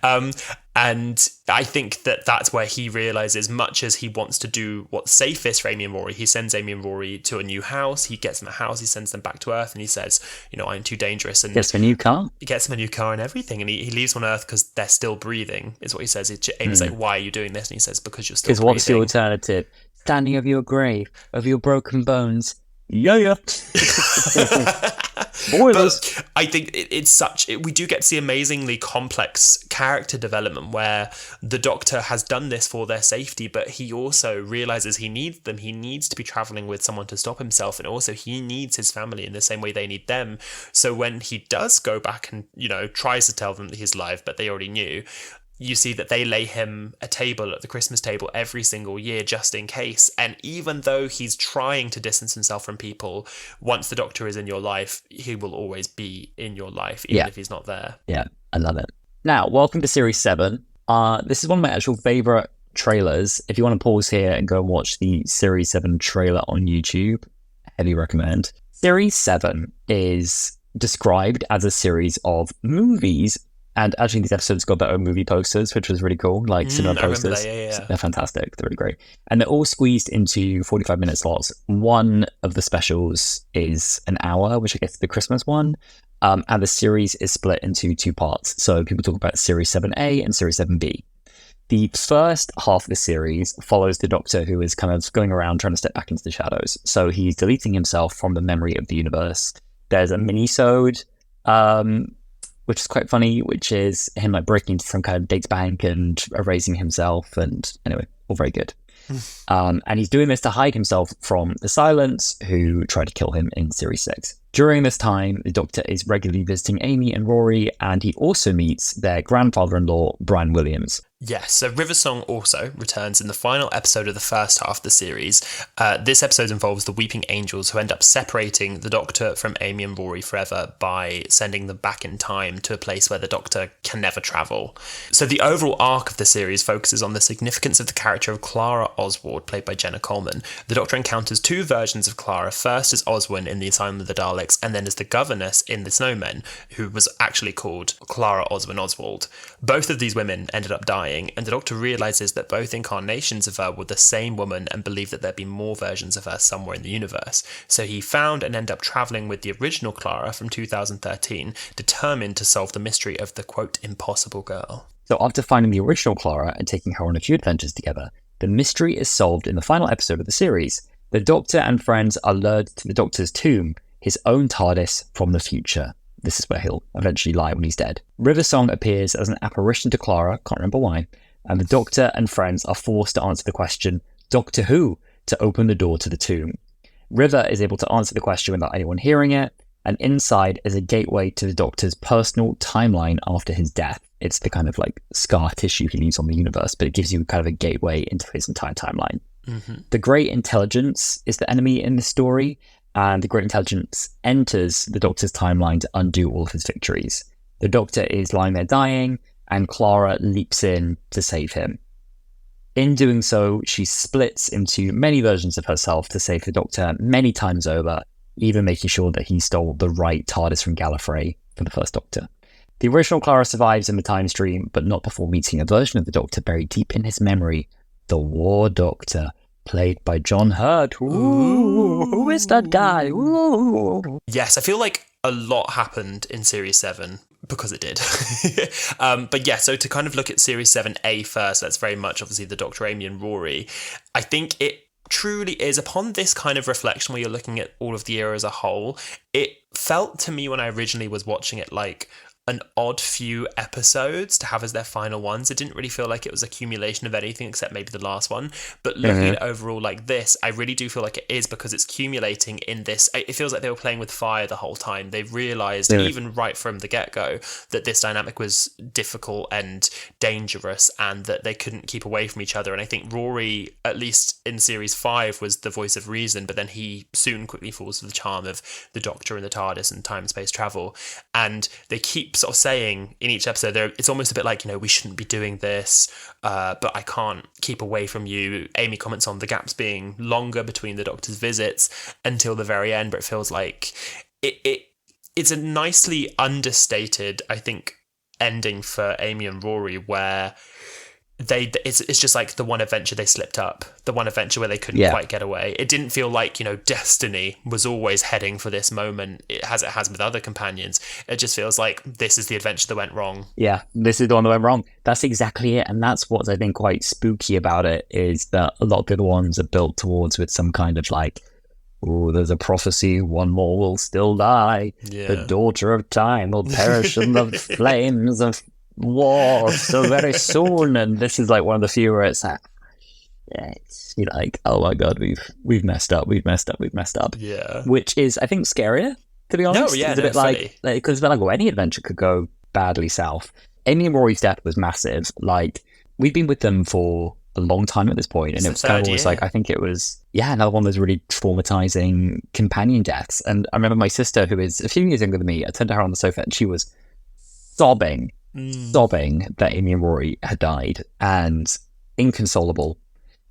And I think that that's where he realises, much as he wants to do what's safest for Amy and Rory, he sends Amy and Rory to a new house, he gets them a house, he sends them back to Earth, and he says, I'm too dangerous. And gets them a new car. He gets them a new car and everything, and he leaves on Earth because they're still breathing, is what he says. Amy's like, why are you doing this? And he says, because you're still breathing. Because what's the alternative? Standing over your grave, over your broken bones. Yeah. Boilers. But I think we do get to see amazingly complex character development where the Doctor has done this for their safety, but he also realises he needs them. He needs to be travelling with someone to stop himself, and also he needs his family in the same way they need them. So when he does go back and, tries to tell them that he's alive, but they already knew, you see that they lay him a table at the Christmas table every single year just in case. And even though he's trying to distance himself from people, once the Doctor is in your life, he will always be in your life, even if he's not there. Yeah, I love it. Now, welcome to Series 7. This is one of my actual favourite trailers. If you want to pause here and go and watch the Series 7 trailer on YouTube, Heavy recommend. Series 7 is described as a series of movies, and actually these episodes got their own movie posters, which was really cool, like cinema posters. Yeah. They're fantastic. They're really great. And they're all squeezed into 45-minute slots. One of the specials is an hour, which I guess is the Christmas one. And the series is split into 2 parts. So people talk about Series 7A and Series 7B. The first half of the series follows the Doctor, who is kind of going around trying to step back into the shadows. So he's deleting himself from the memory of the universe. There's a mini-sode, which is quite funny, which is him like breaking into some kind of data bank and erasing himself. And anyway, all very good. And he's doing this to hide himself from the Silence, who tried to kill him in Series 6. During this time, the Doctor is regularly visiting Amy and Rory, and he also meets their grandfather-in-law, Brian Williams. Yes, so Riversong also returns in the final episode of the first half of the series. This episode involves the Weeping Angels, who end up separating the Doctor from Amy and Rory forever by sending them back in time to a place where the Doctor can never travel. So the overall arc of the series focuses on the significance of the character of Clara Oswald, played by Jenna Coleman. The Doctor encounters 2 versions of Clara, first as Oswin in the Asylum of the Daleks, and then as the governess in the Snowmen, who was actually called Clara Oswin Oswald. Both of these women ended up dying, and the Doctor realises that both incarnations of her were the same woman and believed that there'd be more versions of her somewhere in the universe. So he found and ended up travelling with the original Clara from 2013, determined to solve the mystery of the, quote, impossible girl. So after finding the original Clara and taking her on a few adventures together, the mystery is solved in the final episode of the series. The Doctor and friends are lured to the Doctor's tomb, his own TARDIS from the future. This is where he'll eventually lie when he's dead. Riversong appears as an apparition to Clara, can't remember why, and the Doctor and friends are forced to answer the question, Doctor Who, to open the door to the tomb. River is able to answer the question without anyone hearing it, and inside is a gateway to the Doctor's personal timeline after his death. It's the kind of like scar tissue he leaves on the universe, but it gives you kind of a gateway into his entire timeline. Mm-hmm. The Great Intelligence is the enemy in the story, and the Great Intelligence enters the Doctor's timeline to undo all of his victories. The Doctor is lying there dying, and Clara leaps in to save him. In doing so, she splits into many versions of herself to save the Doctor many times over, even making sure that he stole the right TARDIS from Gallifrey for the first Doctor. The original Clara survives in the time stream, but not before meeting a version of the Doctor buried deep in his memory, the War Doctor, played by John Hurt. Ooh, who is that guy? Ooh. Yes, I feel like a lot happened in Series 7, because it did. But yeah, so to kind of look at Series 7A first, that's very much obviously the Doctor, Amy and Rory. I think it truly is, upon this kind of reflection where you're looking at all of the era as a whole, it felt to me when I originally was watching it like an odd few episodes to have as their final ones. It didn't really feel like it was accumulation of anything except maybe the last one. But looking at it overall like this, I really do feel like it is, because it's accumulating in this. It feels like they were playing with fire the whole time. They've realised, even right from the get-go, that this dynamic was difficult and dangerous and that they couldn't keep away from each other. And I think Rory, at least in Series 5, was the voice of reason, but then he soon quickly falls for the charm of the Doctor and the TARDIS and time and space travel. And they keep sort of saying in each episode, it's almost a bit like, we shouldn't be doing this, but I can't keep away from you. Amy comments on the gaps being longer between the Doctor's visits until the very end, but it feels like it's a nicely understated, I think, ending for Amy and Rory, where it's just like the one adventure they slipped up, the one adventure where they couldn't quite get away. It didn't feel like, destiny was always heading for this moment, it has with other companions. It just feels like this is the adventure that went wrong. Yeah, this is the one that went wrong. That's exactly it. And that's what's, I think, quite spooky about it, is that a lot of the other ones are built towards with some kind of like, oh, there's a prophecy, one more will still die. Yeah. The daughter of time will perish in the flames of war so very soon. And this is like one of the few where it's like, you're like, oh my god, we've messed up. Yeah, which is, I think, scarier, to be honest. It's a bit like, because it's like, well, any adventure could go badly south. Amy and Rory's death was massive. Like, we've been with them for a long time at this point, and it was kind of almost like, I think it was another one of those really traumatizing companion deaths. And I remember my sister, who is a few years younger than me, I turned to her on the sofa and she was sobbing that Amy and Rory had died, and inconsolable.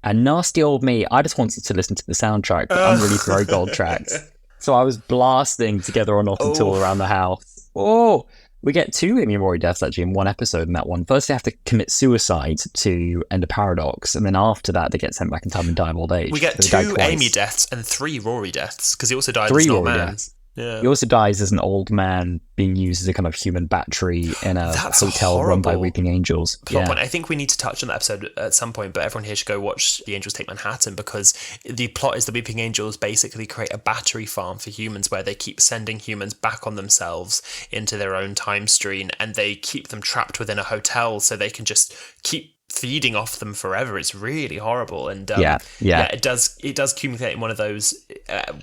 And nasty old me, I just wanted to listen to the soundtrack, the unreleased Road Gold tracks. So I was blasting Together or Not At All around the house. Oh, we get 2 Amy and Rory deaths actually in one episode in that one. First, they have to commit suicide to end a paradox, and then after that, they get sent back in time and die of old age. We get 2 Amy deaths and 3 Rory deaths, because he also died as an old man. Deaths. Yeah. He also dies as an old man being used as a kind of human battery in a hotel run by Weeping Angels. Plot point. I think we need to touch on that episode at some point, but everyone here should go watch The Angels Take Manhattan, because the plot is the Weeping Angels basically create a battery farm for humans where they keep sending humans back on themselves into their own time stream, and they keep them trapped within a hotel so they can just keep feeding off them forever. It's really horrible, and it does accumulate in one of those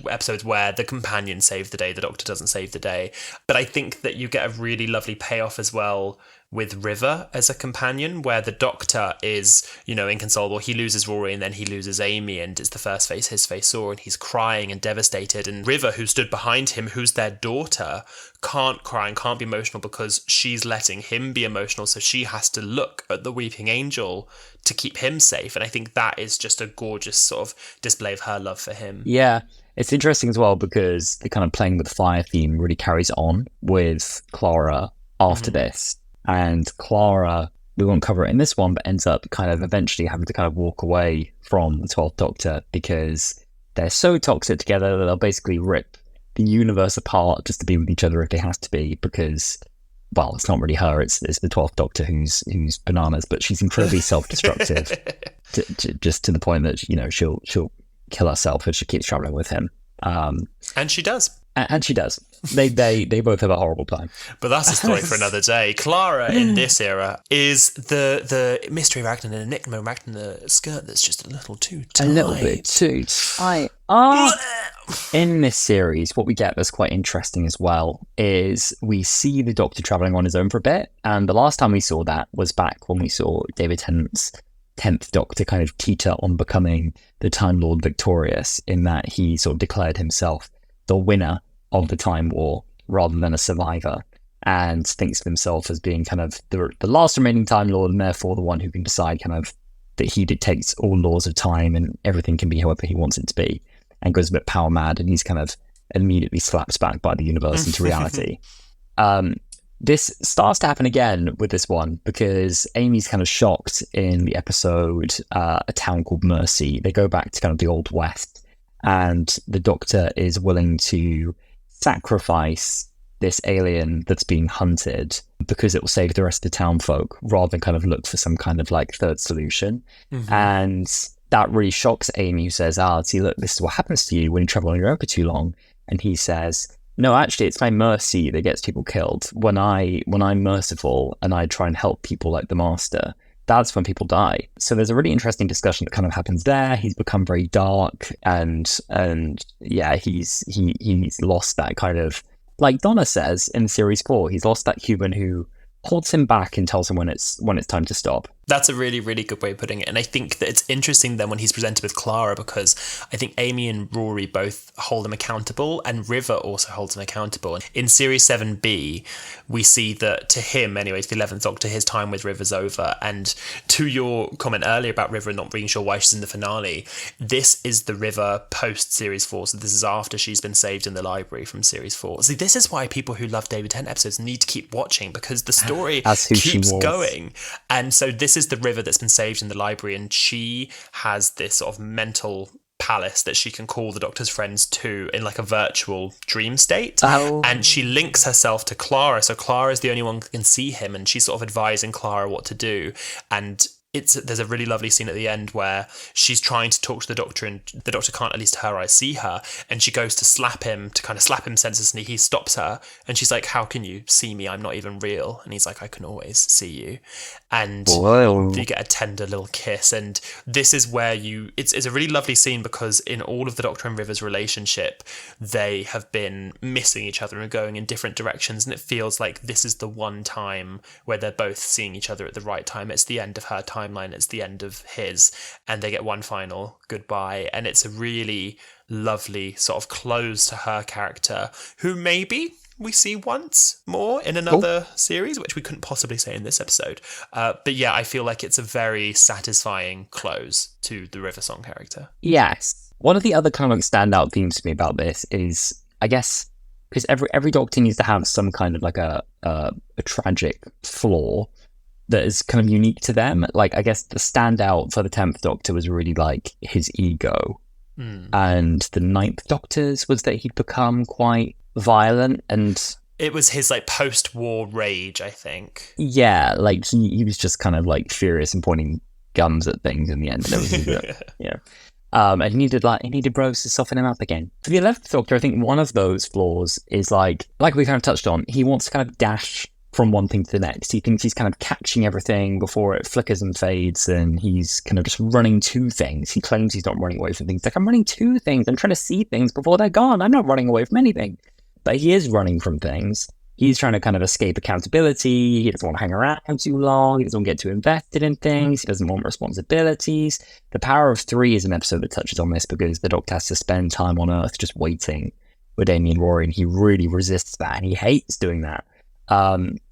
episodes where the companion saved the day, the Doctor doesn't save the day. But I think that you get a really lovely payoff as well with River as a companion, where the Doctor is, inconsolable. He loses Rory and then he loses Amy, and it's the first face his face saw, and he's crying and devastated. And River, who stood behind him, who's their daughter, can't cry and can't be emotional because she's letting him be emotional, so she has to look at the Weeping Angel to keep him safe. And I think that is just a gorgeous sort of display of her love for him. Yeah, it's interesting as well because the kind of playing with fire theme really carries on with Clara after this. And Clara, we won't cover it in this one, but ends up kind of eventually having to kind of walk away from the 12th Doctor because they're so toxic together that they'll basically rip the universe apart just to be with each other if they have to be, because, well, it's not really her, it's the 12th Doctor who's bananas, but she's incredibly self-destructive just to the point that, she'll kill herself if she keeps traveling with him. And she does. And she does. They both have a horrible time. But that's a story for another day. Clara in this era is the mystery Arachne, and enigma Arachne, the skirt that's just a little too tight. A little bit too tight. In this series, what we get that's quite interesting as well is we see the Doctor travelling on his own for a bit. And the last time we saw that was back when we saw David Tennant's 10th Doctor kind of teeter on becoming the Time Lord victorious, in that he sort of declared himself the winner of the Time War rather than a survivor, and thinks of himself as being kind of the last remaining Time Lord, and therefore the one who can decide kind of that he dictates all laws of time and everything can be however he wants it to be, and goes a bit power mad, and he's kind of immediately slaps back by the universe into reality. This starts to happen again with this one because Amy's kind of shocked in the episode A Town Called Mercy. They go back to kind of the Old West, and the Doctor is willing to sacrifice this alien that's being hunted because it will save the rest of the town folk, rather than kind of look for some kind of like third solution. And that really shocks Amy, who says, see, look, this is what happens to you when you travel on your own for too long. And he says, no, actually, it's my mercy that gets people killed. When I'm merciful and I try and help people like the Master, that's when people die. So there's a really interesting discussion that kind of happens there. He's become very dark, and yeah, he's lost that kind of, like Donna says in series 4, he's lost that human who holds him back and tells him when it's time to stop. That's a really, really good way of putting it. And I think that it's interesting then when he's presented with Clara, because I think Amy and Rory both hold him accountable, and River also holds him accountable. In Series 7B, we see that to him, anyway, to the 11th Doctor, his time with River's over. And to your comment earlier about River not being sure why she's in the finale, this is the River post-Series 4. So this is after she's been saved in the library from Series 4. See, this is why people who love David Tennant episodes need to keep watching, because the story keeps going. And so this is the River that's been saved in the library, and she has this sort of mental palace that she can call the Doctor's friends to in like a virtual dream state. And she links herself to Clara, so Clara is the only one who can see him, and she's sort of advising Clara what to do. And there's a really lovely scene at the end where she's trying to talk to the Doctor, and the Doctor can't, at least to her eyes, see her, and she goes to slap him senselessly. He stops her, and she's like, how can you see me? I'm not even real. And he's like, I can always see you. And you get a tender little kiss, and this is where it's a really lovely scene, because in all of the Doctor and River's relationship, they have been missing each other and going in different directions, and it feels like this is the one time where they're both seeing each other at the right time. It's the end of her timeline, it's the end of his, and they get one final goodbye, and it's a really lovely sort of close to her character, who maybe we see once more in another series, which we couldn't possibly say in this episode. But yeah, I feel like it's a very satisfying close to the River Song character. Yes. One of the other kind of like standout themes to me about this is, I guess, because every Doctor needs to have some kind of like a tragic flaw that is kind of unique to them. Like, I guess the standout for the 10th Doctor was really like his ego. And the 9th Doctor's was that he'd become quite violent, and it was his like post-war rage, I think. Yeah, like he was just kind of like furious and pointing guns at things in the end. Yeah. And he needed Rose to soften him up again. For the 11th Doctor, I think one of those flaws is like we kind of touched on, he wants to kind of dash from one thing to the next. He thinks he's kind of catching everything before it flickers and fades, and he's kind of just running to things. He claims he's not running away from things. Like, I'm running to things. I'm trying to see things before they're gone. I'm not running away from anything. But he is running from things. He's trying to kind of escape accountability. He doesn't want to hang around too long. He doesn't want to get too invested in things. He doesn't want responsibilities. The Power of Three is an episode that touches on this, because the Doctor has to spend time on Earth just waiting with Amy and Rory, and he really resists that, and he hates doing that.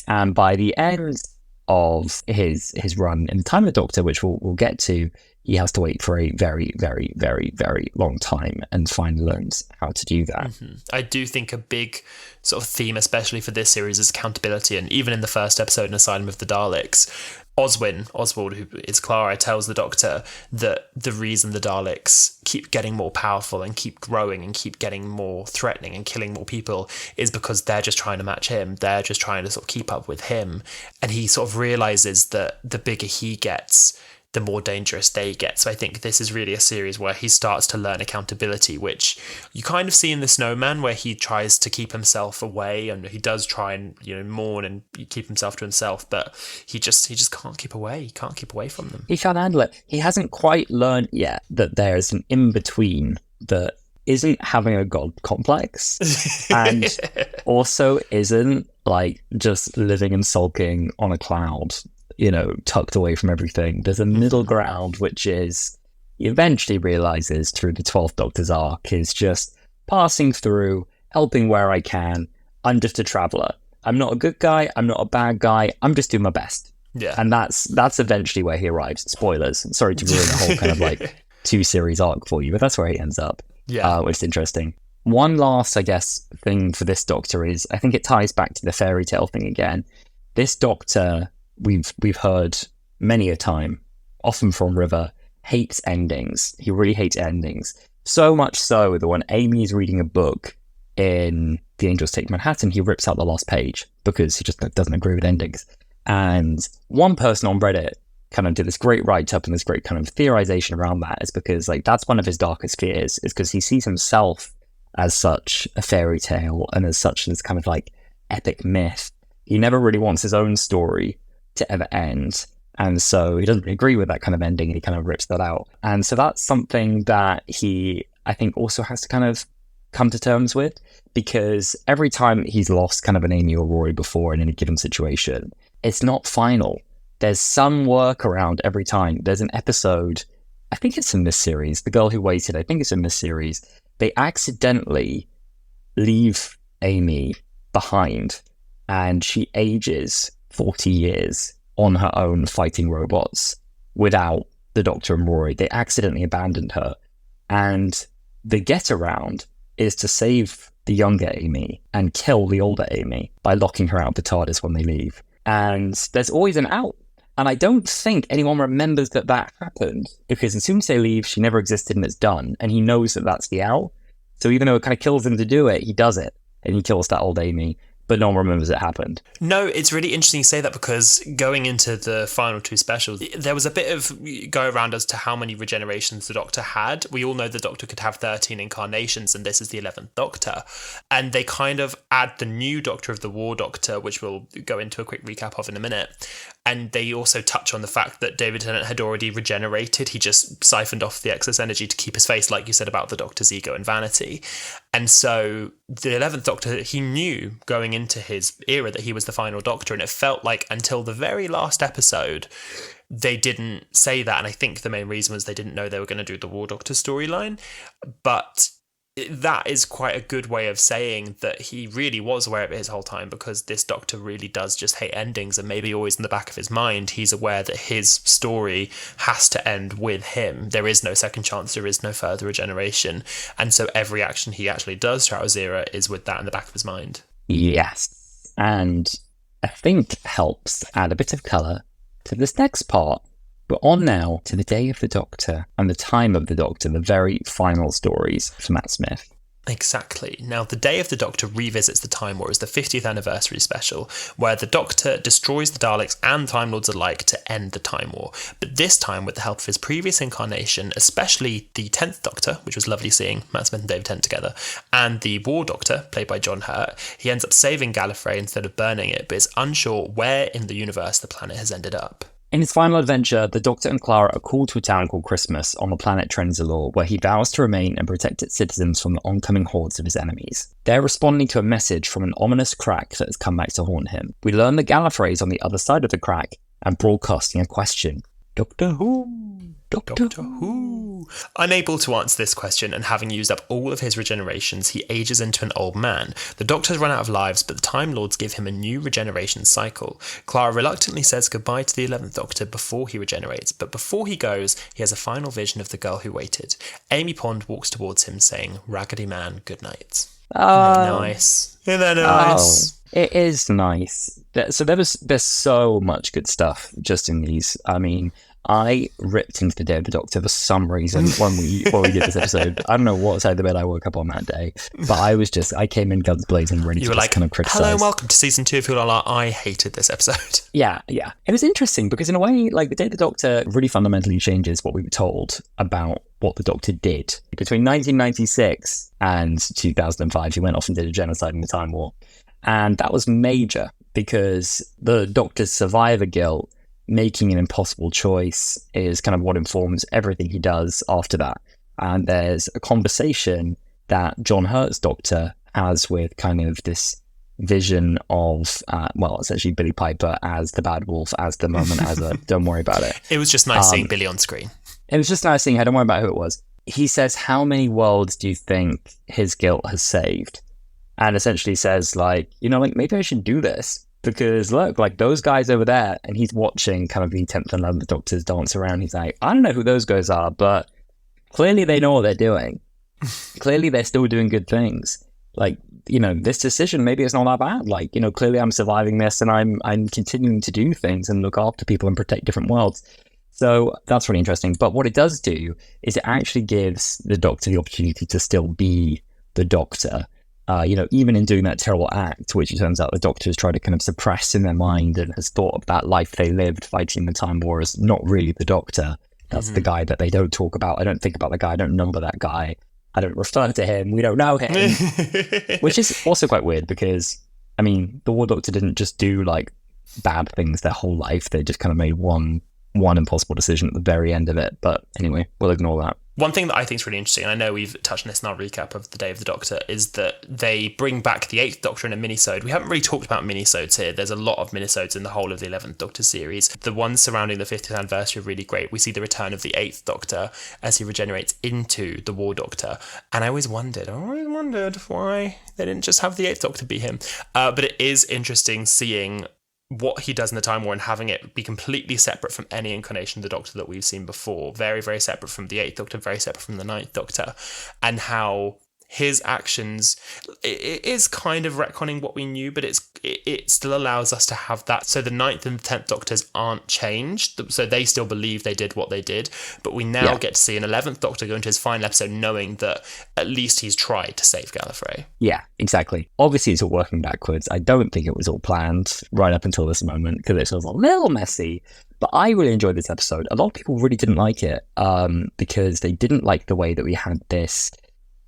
And by the end of his run in the Time of the Doctor, which we'll get to, he has to wait for a very, very, very, very long time and finally learns how to do that. Mm-hmm. I do think a big sort of theme, especially for this series, is accountability. And even in the first episode in Asylum of the Daleks, Oswald, who is Clara, tells the Doctor that the reason the Daleks keep getting more powerful and keep growing and keep getting more threatening and killing more people is because they're just trying to match him. They're just trying to sort of keep up with him. And he sort of realises that the bigger he gets, the more dangerous they get. So I think this is really a series where he starts to learn accountability, which you kind of see in The Snowman, where he tries to keep himself away, and he does try and, mourn and keep himself to himself, but he just can't keep away. He can't keep away from them. He can't handle it. He hasn't quite learned yet that there's an in-between that isn't having a god complex and also isn't like just living and sulking on a cloud, tucked away from everything. There's a middle ground, which is, he eventually realizes through the 12th Doctor's arc, is just passing through, helping where I can. I'm just a traveller. I'm not a good guy. I'm not a bad guy. I'm just doing my best. Yeah. And that's eventually where he arrives. Spoilers. Sorry to ruin the whole kind of like 2-series arc for you, but that's where he ends up. Yeah. Which is interesting. One last, I guess, thing for this Doctor is, I think it ties back to the fairy tale thing again. This Doctor, we've heard many a time, often from River, hates endings. He really hates endings. So much so that when Amy is reading a book in The Angels Take Manhattan, he rips out the last page because he just doesn't agree with endings. And one person on Reddit kind of did this great write-up and this great kind of theorization around that, is because like that's one of his darkest fears, is because he sees himself as such a fairy tale and as such this kind of like epic myth. He never really wants his own story to ever end, and so he doesn't really agree with that kind of ending, and he kind of rips that out. And so that's something that he, I think, also has to kind of come to terms with, because every time he's lost kind of an Amy or Rory before in any given situation, it's not final. There's some workaround every time. There's an episode, I think it's in this series, The Girl Who Waited, I think it's in this series, they accidentally leave Amy behind, and she ages 40 years on her own fighting robots without the Doctor and Rory. They accidentally abandoned her. And the get around is to save the younger Amy and kill the older Amy by locking her out of the TARDIS when they leave. And there's always an out. And I don't think anyone remembers that happened, because as soon as they leave, she never existed and it's done. And he knows that that's the out. So even though it kind of kills him to do it, he does it. And he kills that old Amy. But no one remembers it happened. No, it's really interesting you say that, because going into the final 2 specials, there was a bit of go around as to how many regenerations the Doctor had. We all know the Doctor could have 13 incarnations, and this is the 11th Doctor. And they kind of add the new Doctor of the War Doctor, which we'll go into a quick recap of in a minute. And they also touch on the fact that David Tennant had already regenerated. He just siphoned off the excess energy to keep his face, like you said about the Doctor's ego and vanity. And so the 11th Doctor, he knew going into his era that he was the final Doctor, and it felt like until the very last episode, they didn't say that. And I think the main reason was they didn't know they were going to do the War Doctor storyline. But that is quite a good way of saying that he really was aware of it his whole time, because this Doctor really does just hate endings, and maybe always in the back of his mind he's aware that his story has to end with him. There is no second chance, there is no further regeneration, and so every action he actually does throughout his era is with that in the back of his mind. Yes, and I think helps add a bit of colour to this next part. But on now to the Day of the Doctor and the Time of the Doctor, the very final stories for Matt Smith. Exactly. Now, the Day of the Doctor revisits the Time War as the 50th anniversary special, where the Doctor destroys the Daleks and Time Lords alike to end the Time War. But this time, with the help of his previous incarnation, especially the 10th Doctor, which was lovely seeing Matt Smith and David Tennant together, and the War Doctor, played by John Hurt, he ends up saving Gallifrey instead of burning it, but is unsure where in the universe the planet has ended up. In his final adventure, the Doctor and Clara are called to a town called Christmas on the planet Trenzalore, where he vows to remain and protect its citizens from the oncoming hordes of his enemies. They're responding to a message from an ominous crack that has come back to haunt him. We learn that Gallifrey is on the other side of the crack and broadcasting a question. Doctor Who? Doctor Who? Unable to answer this question and having used up all of his regenerations, he ages into an old man. The Doctor's run out of lives, but the Time Lords give him a new regeneration cycle. Clara reluctantly says goodbye to the 11th Doctor before he regenerates, but before he goes, he has a final vision of the girl who waited. Amy Pond walks towards him saying, "Raggedy Man, good night." Nice. Isn't that nice? It is nice. So there's so much good stuff just in these. I mean, I ripped into the Day of the Doctor for some reason when we did this episode. I don't know what side of the bed I woke up on that day, but I came in guns blazing, ready to just kind of criticize. Hello and welcome to season 2 of Wholala. I hated this episode. Yeah. It was interesting because in a way, like, the Day of the Doctor really fundamentally changes what we were told about what the Doctor did. Between 1996 and 2005, he went off and did a genocide in the Time War. And that was major because the Doctor's survivor guilt, making an impossible choice, is kind of what informs everything he does after that. And there's a conversation that John Hurt's Doctor has with kind of this vision of, essentially Billy Piper as the bad wolf, as the Womanizer. Don't worry about it. It was just nice seeing Billy on screen. It was just nice seeing her. Don't worry about who it was. He says, how many worlds do you think his guilt has saved? And essentially says, like, maybe I should do this. Because look, like, those guys over there, and he's watching kind of the 10th and 11th Doctors dance around. He's like, I don't know who those guys are, but clearly they know what they're doing. Clearly they're still doing good things. Like, this decision, maybe it's not that bad. Like, clearly I'm surviving this and I'm continuing to do things and look after people and protect different worlds. So that's really interesting. But what it does do is it actually gives the Doctor the opportunity to still be the Doctor. Even in doing that terrible act, which it turns out the Doctor has tried to kind of suppress in their mind and has thought of that life they lived fighting the Time War as not really the Doctor. That's the guy that they don't talk about. I don't think about the guy. I don't number that guy. I don't refer to him. We don't know him. Which is also quite weird because, I mean, the War Doctor didn't just do, like, bad things their whole life. They just kind of made one impossible decision at the very end of it. But anyway, we'll ignore that. One thing that I think is really interesting, and I know we've touched on this in our recap of the Day of the Doctor, is that they bring back the 8th Doctor in a minisode. We haven't really talked about minisodes here. There's a lot of minisodes in the whole of the 11th Doctor series. The ones surrounding the 50th anniversary are really great. We see the return of the 8th Doctor as he regenerates into the War Doctor. And I always wondered why they didn't just have the 8th Doctor be him. But it is interesting seeing what he does in the Time War and having it be completely separate from any incarnation of the Doctor that we've seen before. Very, very separate from the 8th Doctor, very separate from the 9th Doctor. And how his actions, it is kind of retconning what we knew, but it still allows us to have that. So the 9th and the 10th Doctors aren't changed, so they still believe they did what they did, but we now get to see an 11th Doctor go into his final episode knowing that at least he's tried to save Gallifrey. Yeah, exactly. Obviously it's all working backwards. I don't think it was all planned right up until this moment, because it was a little messy. But I really enjoyed this episode. A lot of people really didn't like it because they didn't like the way that we had this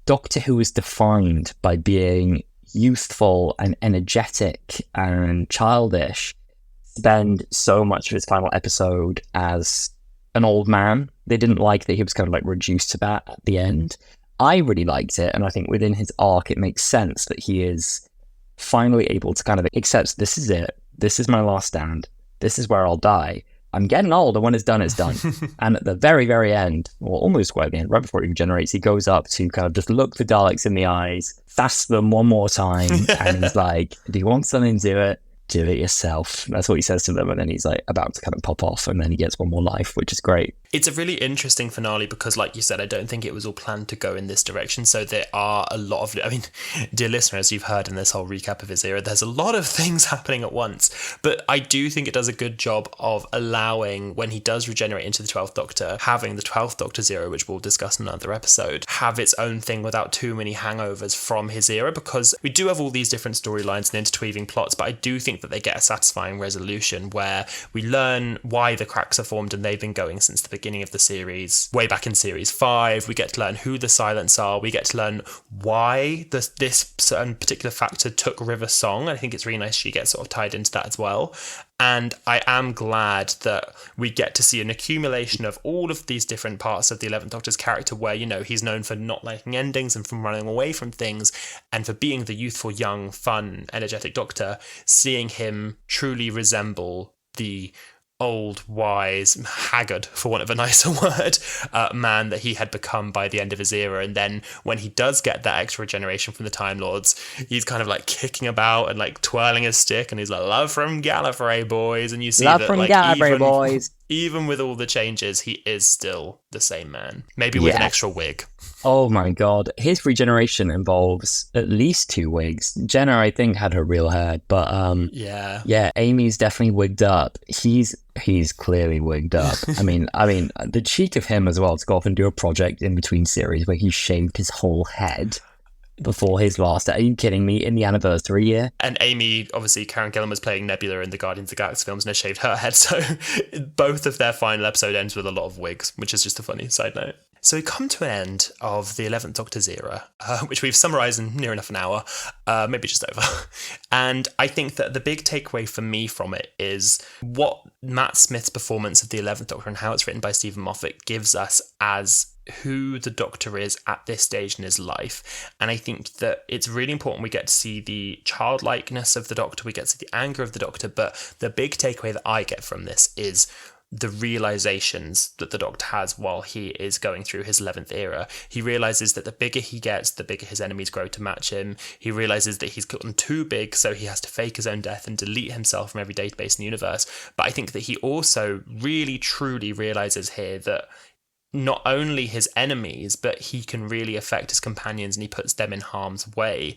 Doctor who was defined by being youthful and energetic and childish spend so much of his final episode as an old man. They didn't like that he was kind of like reduced to that at the end. I really liked it, and I think within his arc it makes sense that he is finally able to kind of accept this is it. This is my last stand. This is where I'll die. I'm getting old, and when it's done, it's done. And at the very, very end, or almost quite at the end, right before he regenerates, he goes up to kind of just look the Daleks in the eyes, thrash them one more time, and he's like, do you want something to do it? Do it yourself. That's what he says to them, and then he's like about to kind of pop off, and then he gets one more life, which is great. It's a really interesting finale because, like you said, I don't think it was all planned to go in this direction. So there are a lot of, I mean, dear listeners, you've heard in this whole recap of his era, there's a lot of things happening at once. But I do think it does a good job of allowing, when he does regenerate into the 12th Doctor, having the 12th Doctor's era, which we'll discuss in another episode, have its own thing without too many hangovers from his era, because we do have all these different storylines and interweaving plots, but I do think that they get a satisfying resolution where we learn why the cracks are formed, and they've been going since the beginning of the series, way back in series 5. We get to learn who the Silents are. We get to learn why this certain particular factor took River's song. I think it's really nice she gets sort of tied into that as well. And I am glad that we get to see an accumulation of all of these different parts of the 11th Doctor's character where, you know, he's known for not liking endings and from running away from things and for being the youthful, young, fun, energetic Doctor, seeing him truly resemble the old, wise, haggard, for want of a nicer word, man that he had become by the end of his era. And then when he does get that extra regeneration from the Time Lords, he's kind of like kicking about and like twirling his stick, and he's like, love from Gallifrey, boys. And you see love that, from like, Gallifrey, boys. Even with all the changes, he is still the same man. Maybe with an extra wig. Oh my god. His regeneration involves at least 2 wigs. Jenna, I think, had her real hair, but yeah, Amy's definitely wigged up. He's clearly wigged up. I mean, the cheek of him as well to go off and do a project in between series where he shaved his whole head before his last. Are you kidding me? In the anniversary year? And Amy, obviously, Karen Gillan was playing Nebula in the Guardians of the Galaxy films and has shaved her head. So both of their final episode ends with a lot of wigs, which is just a funny side note. So we come to an end of the 11th Doctor's era, which we've summarised in near enough an hour, maybe just over. And I think that the big takeaway for me from it is what Matt Smith's performance of the 11th Doctor and how it's written by Stephen Moffat gives us as who the Doctor is at this stage in his life. And I think that it's really important we get to see the childlikeness of the Doctor, we get to see the anger of the Doctor, but the big takeaway that I get from this is the realizations that the Doctor has while he is going through his 11th era. He realizes that the bigger he gets, the bigger his enemies grow to match him. He realizes that he's gotten too big, so he has to fake his own death and delete himself from every database in the universe. But I think that he also really, truly realizes here that not only his enemies, but he can really affect his companions, and he puts them in harm's way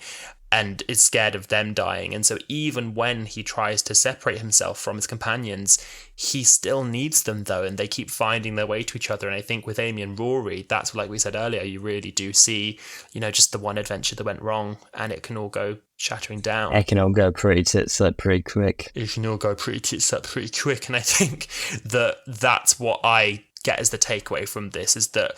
and is scared of them dying. And so even when he tries to separate himself from his companions, he still needs them though, and they keep finding their way to each other. And I think with Amy and Rory, that's, like we said earlier, you really do see, you know, just the one adventure that went wrong and it can all go shattering down. It can all go pretty tits up pretty quick. It can all go pretty tits up pretty quick. And I think that that's what I get as the takeaway from this, is that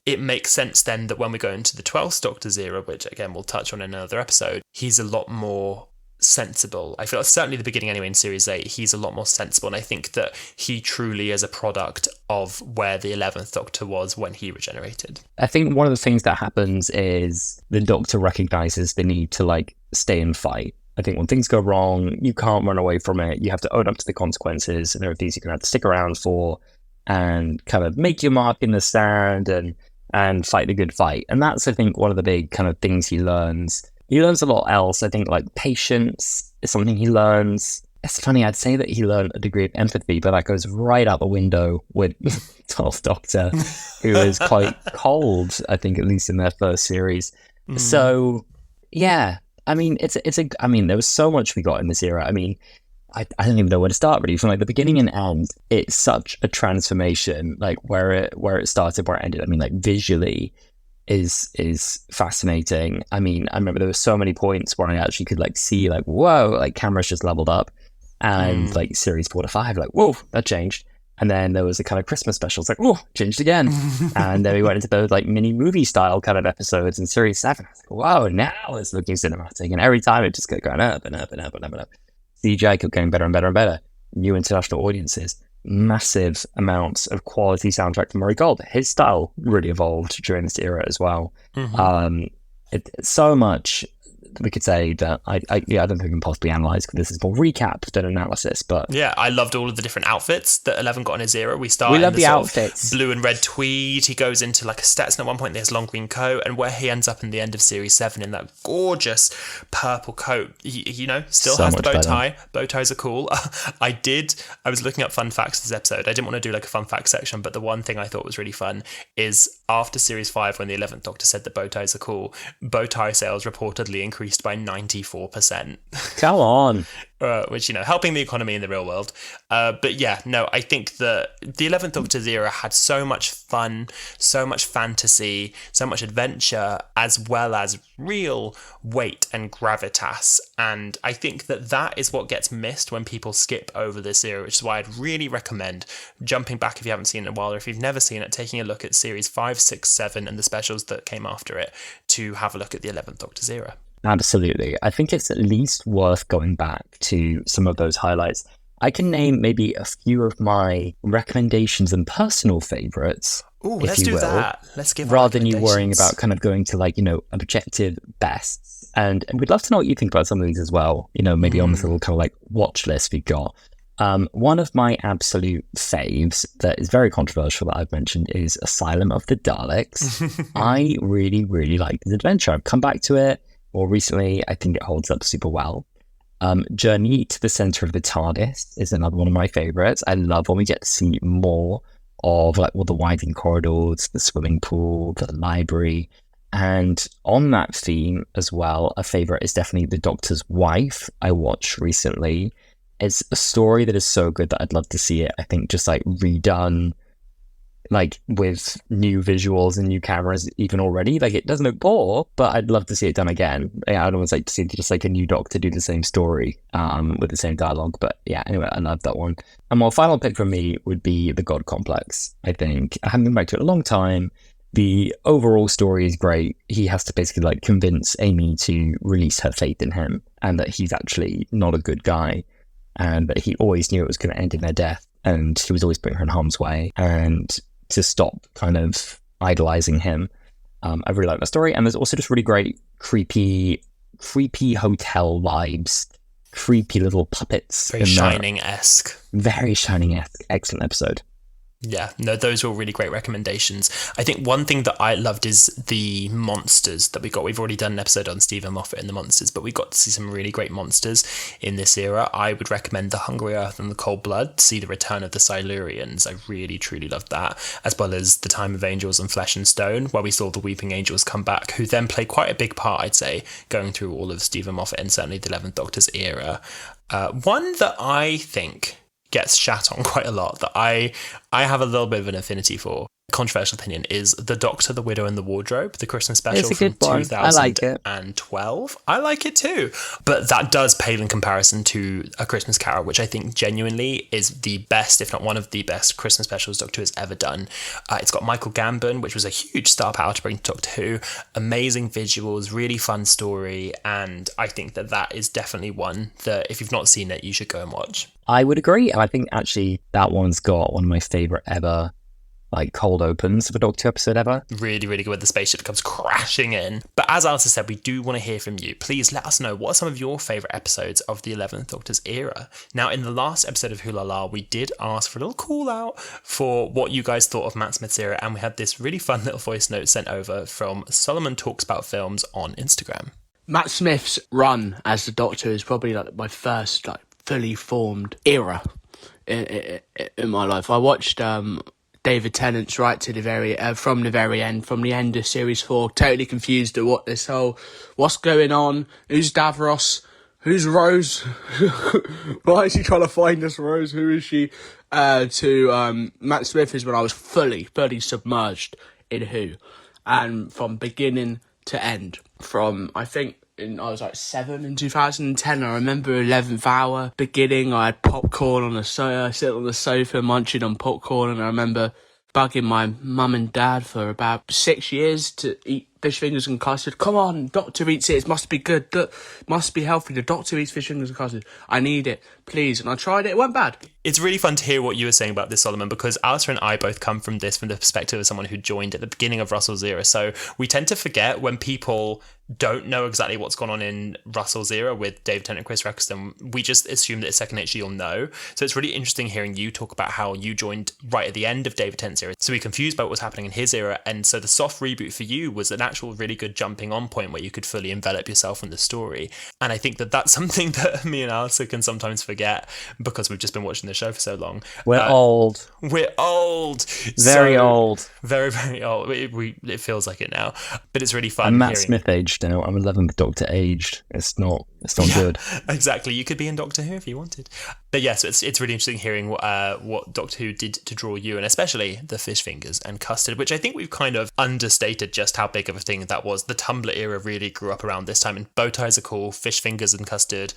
it makes sense then that when we go into the 12th Doctor's era, which again we'll touch on in another episode, he's a lot more sensible. I feel like certainly the beginning anyway in series 8, he's a lot more sensible, and I think that he truly is a product of where the 11th Doctor was when he regenerated. I think one of the things that happens is the Doctor recognizes the need to like stay and fight. I think when things go wrong, you can't run away from it. You have to own up to the consequences, and there are things you're going to have to stick around for and kind of make your mark in the sand and fight the good fight. And that's, I think, one of the big kind of things he learns. He learns a lot else. I think like patience is something he learns. It's funny, I'd say that he learned a degree of empathy, but that goes right out the window with 12th Doctor, who is quite cold, I think, at least in their first series. So, yeah, I mean, there was so much we got in this era. I mean, I don't even know where to start, really. From like the beginning and end, it's such a transformation, like where it started, where it ended. I mean, like visually is fascinating. I mean, I remember there were so many points where I actually could like see like, whoa, like cameras just leveled up, and like series 4 to 5, like, whoa, that changed. And then there was a kind of Christmas specials, like, whoa, changed again. And then we went into those like mini movie style kind of episodes in series 7. I was like, wow, now it's looking cinematic. And every time it just kept going up and up and up and up and up. CGI kept getting better and better and better. New international audiences, massive amounts of quality soundtrack from Murray Gold. His style really evolved during this era as well. So much. we could say that I don't think we can possibly analyse, because this is more recap than analysis. But yeah, I loved all of the different outfits that 11 got in his era. We start we in love the the sort outfits. of blue and red tweed. He goes into like a Stetson at one point. There's long green coat, and where he ends up in the end of series 7 in that gorgeous purple coat. He still So has the much bow better. tie. Bow ties are cool. I was looking up fun facts this episode. I didn't want to do like a fun fact section, but the one thing I thought was really fun is after series 5, when the 11th Doctor said that bow ties are cool, bow tie sales reportedly increased by 94%. Come on. Which, helping the economy in the real world. But yeah, no, I think that the 11th Doctor's era had so much fun, so much fantasy, so much adventure, as well as real weight and gravitas. And I think that is what gets missed when people skip over this era, which is why I'd really recommend jumping back if you haven't seen it in a while, or if you've never seen it, taking a look at series 5, 6, 7, and the specials that came after it to have a look at the 11th Doctor's era. Absolutely. I think it's at least worth going back to some of those highlights. I can name maybe a few of my recommendations and personal favourites. Ooh, if let's you do will, that. Let's give rather than you worrying recommendations. about kind of going to objective bests. And we'd love to know what you think about some of these as well. Maybe on this little kind of watch list we've got. One of my absolute faves that is very controversial that I've mentioned is Asylum of the Daleks. I really, really like this adventure. I've come back to it more recently. I think it holds up super well. Journey to the Centre of the TARDIS is another one of my favourites. I love when we get to see more of all the winding corridors, the swimming pool, the library. And on that theme as well, a favourite is definitely The Doctor's Wife, I watched recently. It's a story that is so good that I'd love to see it, I think, just redone, with new visuals and new cameras even already. It doesn't look poor, but I'd love to see it done again. Yeah, I'd almost like to see just a new Doctor do the same story with the same dialogue. But yeah, anyway, I love that one. And my final pick from me would be The God Complex, I think. I haven't been back to it in a long time. The overall story is great. He has to basically convince Amy to release her faith in him, and that he's actually not a good guy, and that he always knew it was going to end in their death, and he was always putting her in harm's way, and to stop kind of idolizing him. I really like that story. And there's also just really great creepy hotel vibes, creepy little puppets. Very Shining-esque. Very Shining-esque. Excellent episode. Yeah, no, those were really great recommendations. I think one thing that I loved is the monsters that we got. We've already done an episode on Stephen Moffat and the monsters, but we got to see some really great monsters in this era. I would recommend The Hungry Earth and the Cold Blood, to see the return of the Silurians. I really, truly loved that, as well as The Time of Angels and Flesh and Stone, where we saw the Weeping Angels come back, who then play quite a big part, I'd say, going through all of Stephen Moffat and certainly the 11th Doctor's era. One that I think gets shat on quite a lot, that I have a little bit of an affinity for, controversial opinion, is The Doctor, the Widow and the Wardrobe, the Christmas special from 2012. I like it too, but that does pale in comparison to A Christmas Carol, which I think genuinely is the best, if not one of the best, Christmas specials Doctor has ever done. It's got Michael Gambon, which was a huge star power to bring to Doctor Who. Amazing visuals, really fun story, and I think that is definitely one that, if you've not seen it, you should go and watch. I would agree, and I think actually that one's got one of my favourite ever cold opens of a Doctor episode ever. Really, really good when the spaceship comes crashing in. But as Alistair said, we do want to hear from you. Please let us know what are some of your favourite episodes of the 11th Doctor's era. Now, in the last episode of Wholala, we did ask for a little call out for what you guys thought of Matt Smith's era, and we had this really fun little voice note sent over from Solomon Talks About Films on Instagram. Matt Smith's run as the Doctor is probably my first fully formed era in my life. I watched David Tennant's right to the very from the very end, from the end of series 4, totally confused at what's going on, who's Davros, who's Rose, why is he trying to find us, Rose, who is she, to Matt Smith is when I was fully submerged in Who, and from beginning to end, from I think I was 7 in 2010. I remember 11th hour beginning. I had popcorn on the sofa, sitting on the sofa munching on popcorn, and I remember bugging my mum and dad for about 6 years to eat fish fingers and custard. Come on, Doctor eats it. It must be good. Must be healthy. The Doctor eats fish fingers and custard. I need it, please. And I tried it. It weren't bad. It's really fun to hear what you were saying about this, Solomon, because Alasdair and I both come from this from the perspective of someone who joined at the beginning of Russell's era. So we tend to forget when people don't know exactly what's gone on in Russell's era with David Tennant and Chris Eccleston. We just assume that it's second nature, you'll know. So it's really interesting hearing you talk about how you joined right at the end of David Tennant's era. So we're confused about what was happening in his era. And so the soft reboot for you was an actual really good jumping on point where you could fully envelop yourself in the story. And I think that that's something that me and Alasdair can sometimes forget because we've just been watching the show for so long. We're old. We're old. Very old. Very, very old. It feels like it now. But it's really fun. I'm Matt Smith aged now. I'm 11th Doctor aged. It's not good. Exactly. You could be in Doctor Who if you wanted. But yes, it's really interesting hearing what Doctor Who did to draw you, and especially the fish fingers and custard, which I think we've kind of understated just how big of a thing that was. The Tumblr era really grew up around this time, and bow ties are cool, fish fingers and custard.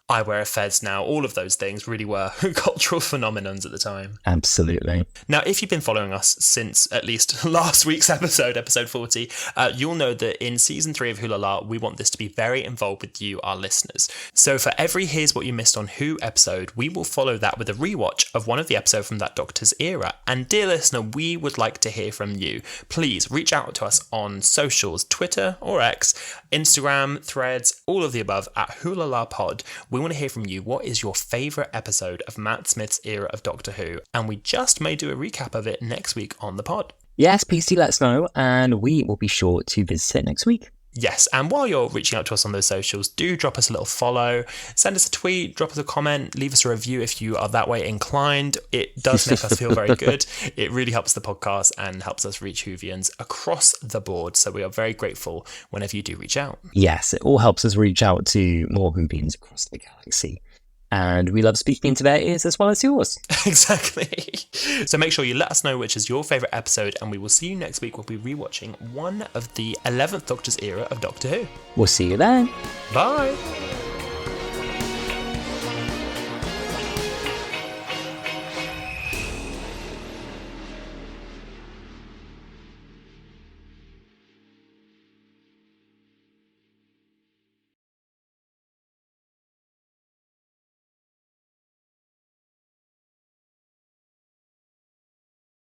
I wear a fez now. All of those things really were cultural phenomenons at the time. Absolutely. Now, if you've been following us since at least last week's episode 40, you'll know that in season 3 of Wholala, we want this to be very involved with you, our listeners. So for every Here's What You Missed on Who episode, we will follow that with a rewatch of one of the episodes from that Doctor's era. And dear listener, we would like to hear from you. Please reach out to us on socials, Twitter or X, Instagram, Threads, all of the above at Wholala Pod. We want to hear from you. What is your favourite episode of Matt Smith's era of Doctor Who? And we just may do a recap of it next week on the pod. Yes, please do let us know, and we will be sure to visit it next week. Yes, and while you're reaching out to us on those socials, do drop us a little follow, send us a tweet, drop us a comment, leave us a review if you are that way inclined. It does make us feel very good. It really helps the podcast and helps us reach Whovians across the board. So we are very grateful whenever you do reach out. Yes, it all helps us reach out to more Whovians across the galaxy. And we love speaking into their ears as well as yours. Exactly. So make sure you let us know which is your favourite episode, and we will see you next week. We'll be rewatching one of the 11th Doctor's era of Doctor Who. We'll see you then. Bye.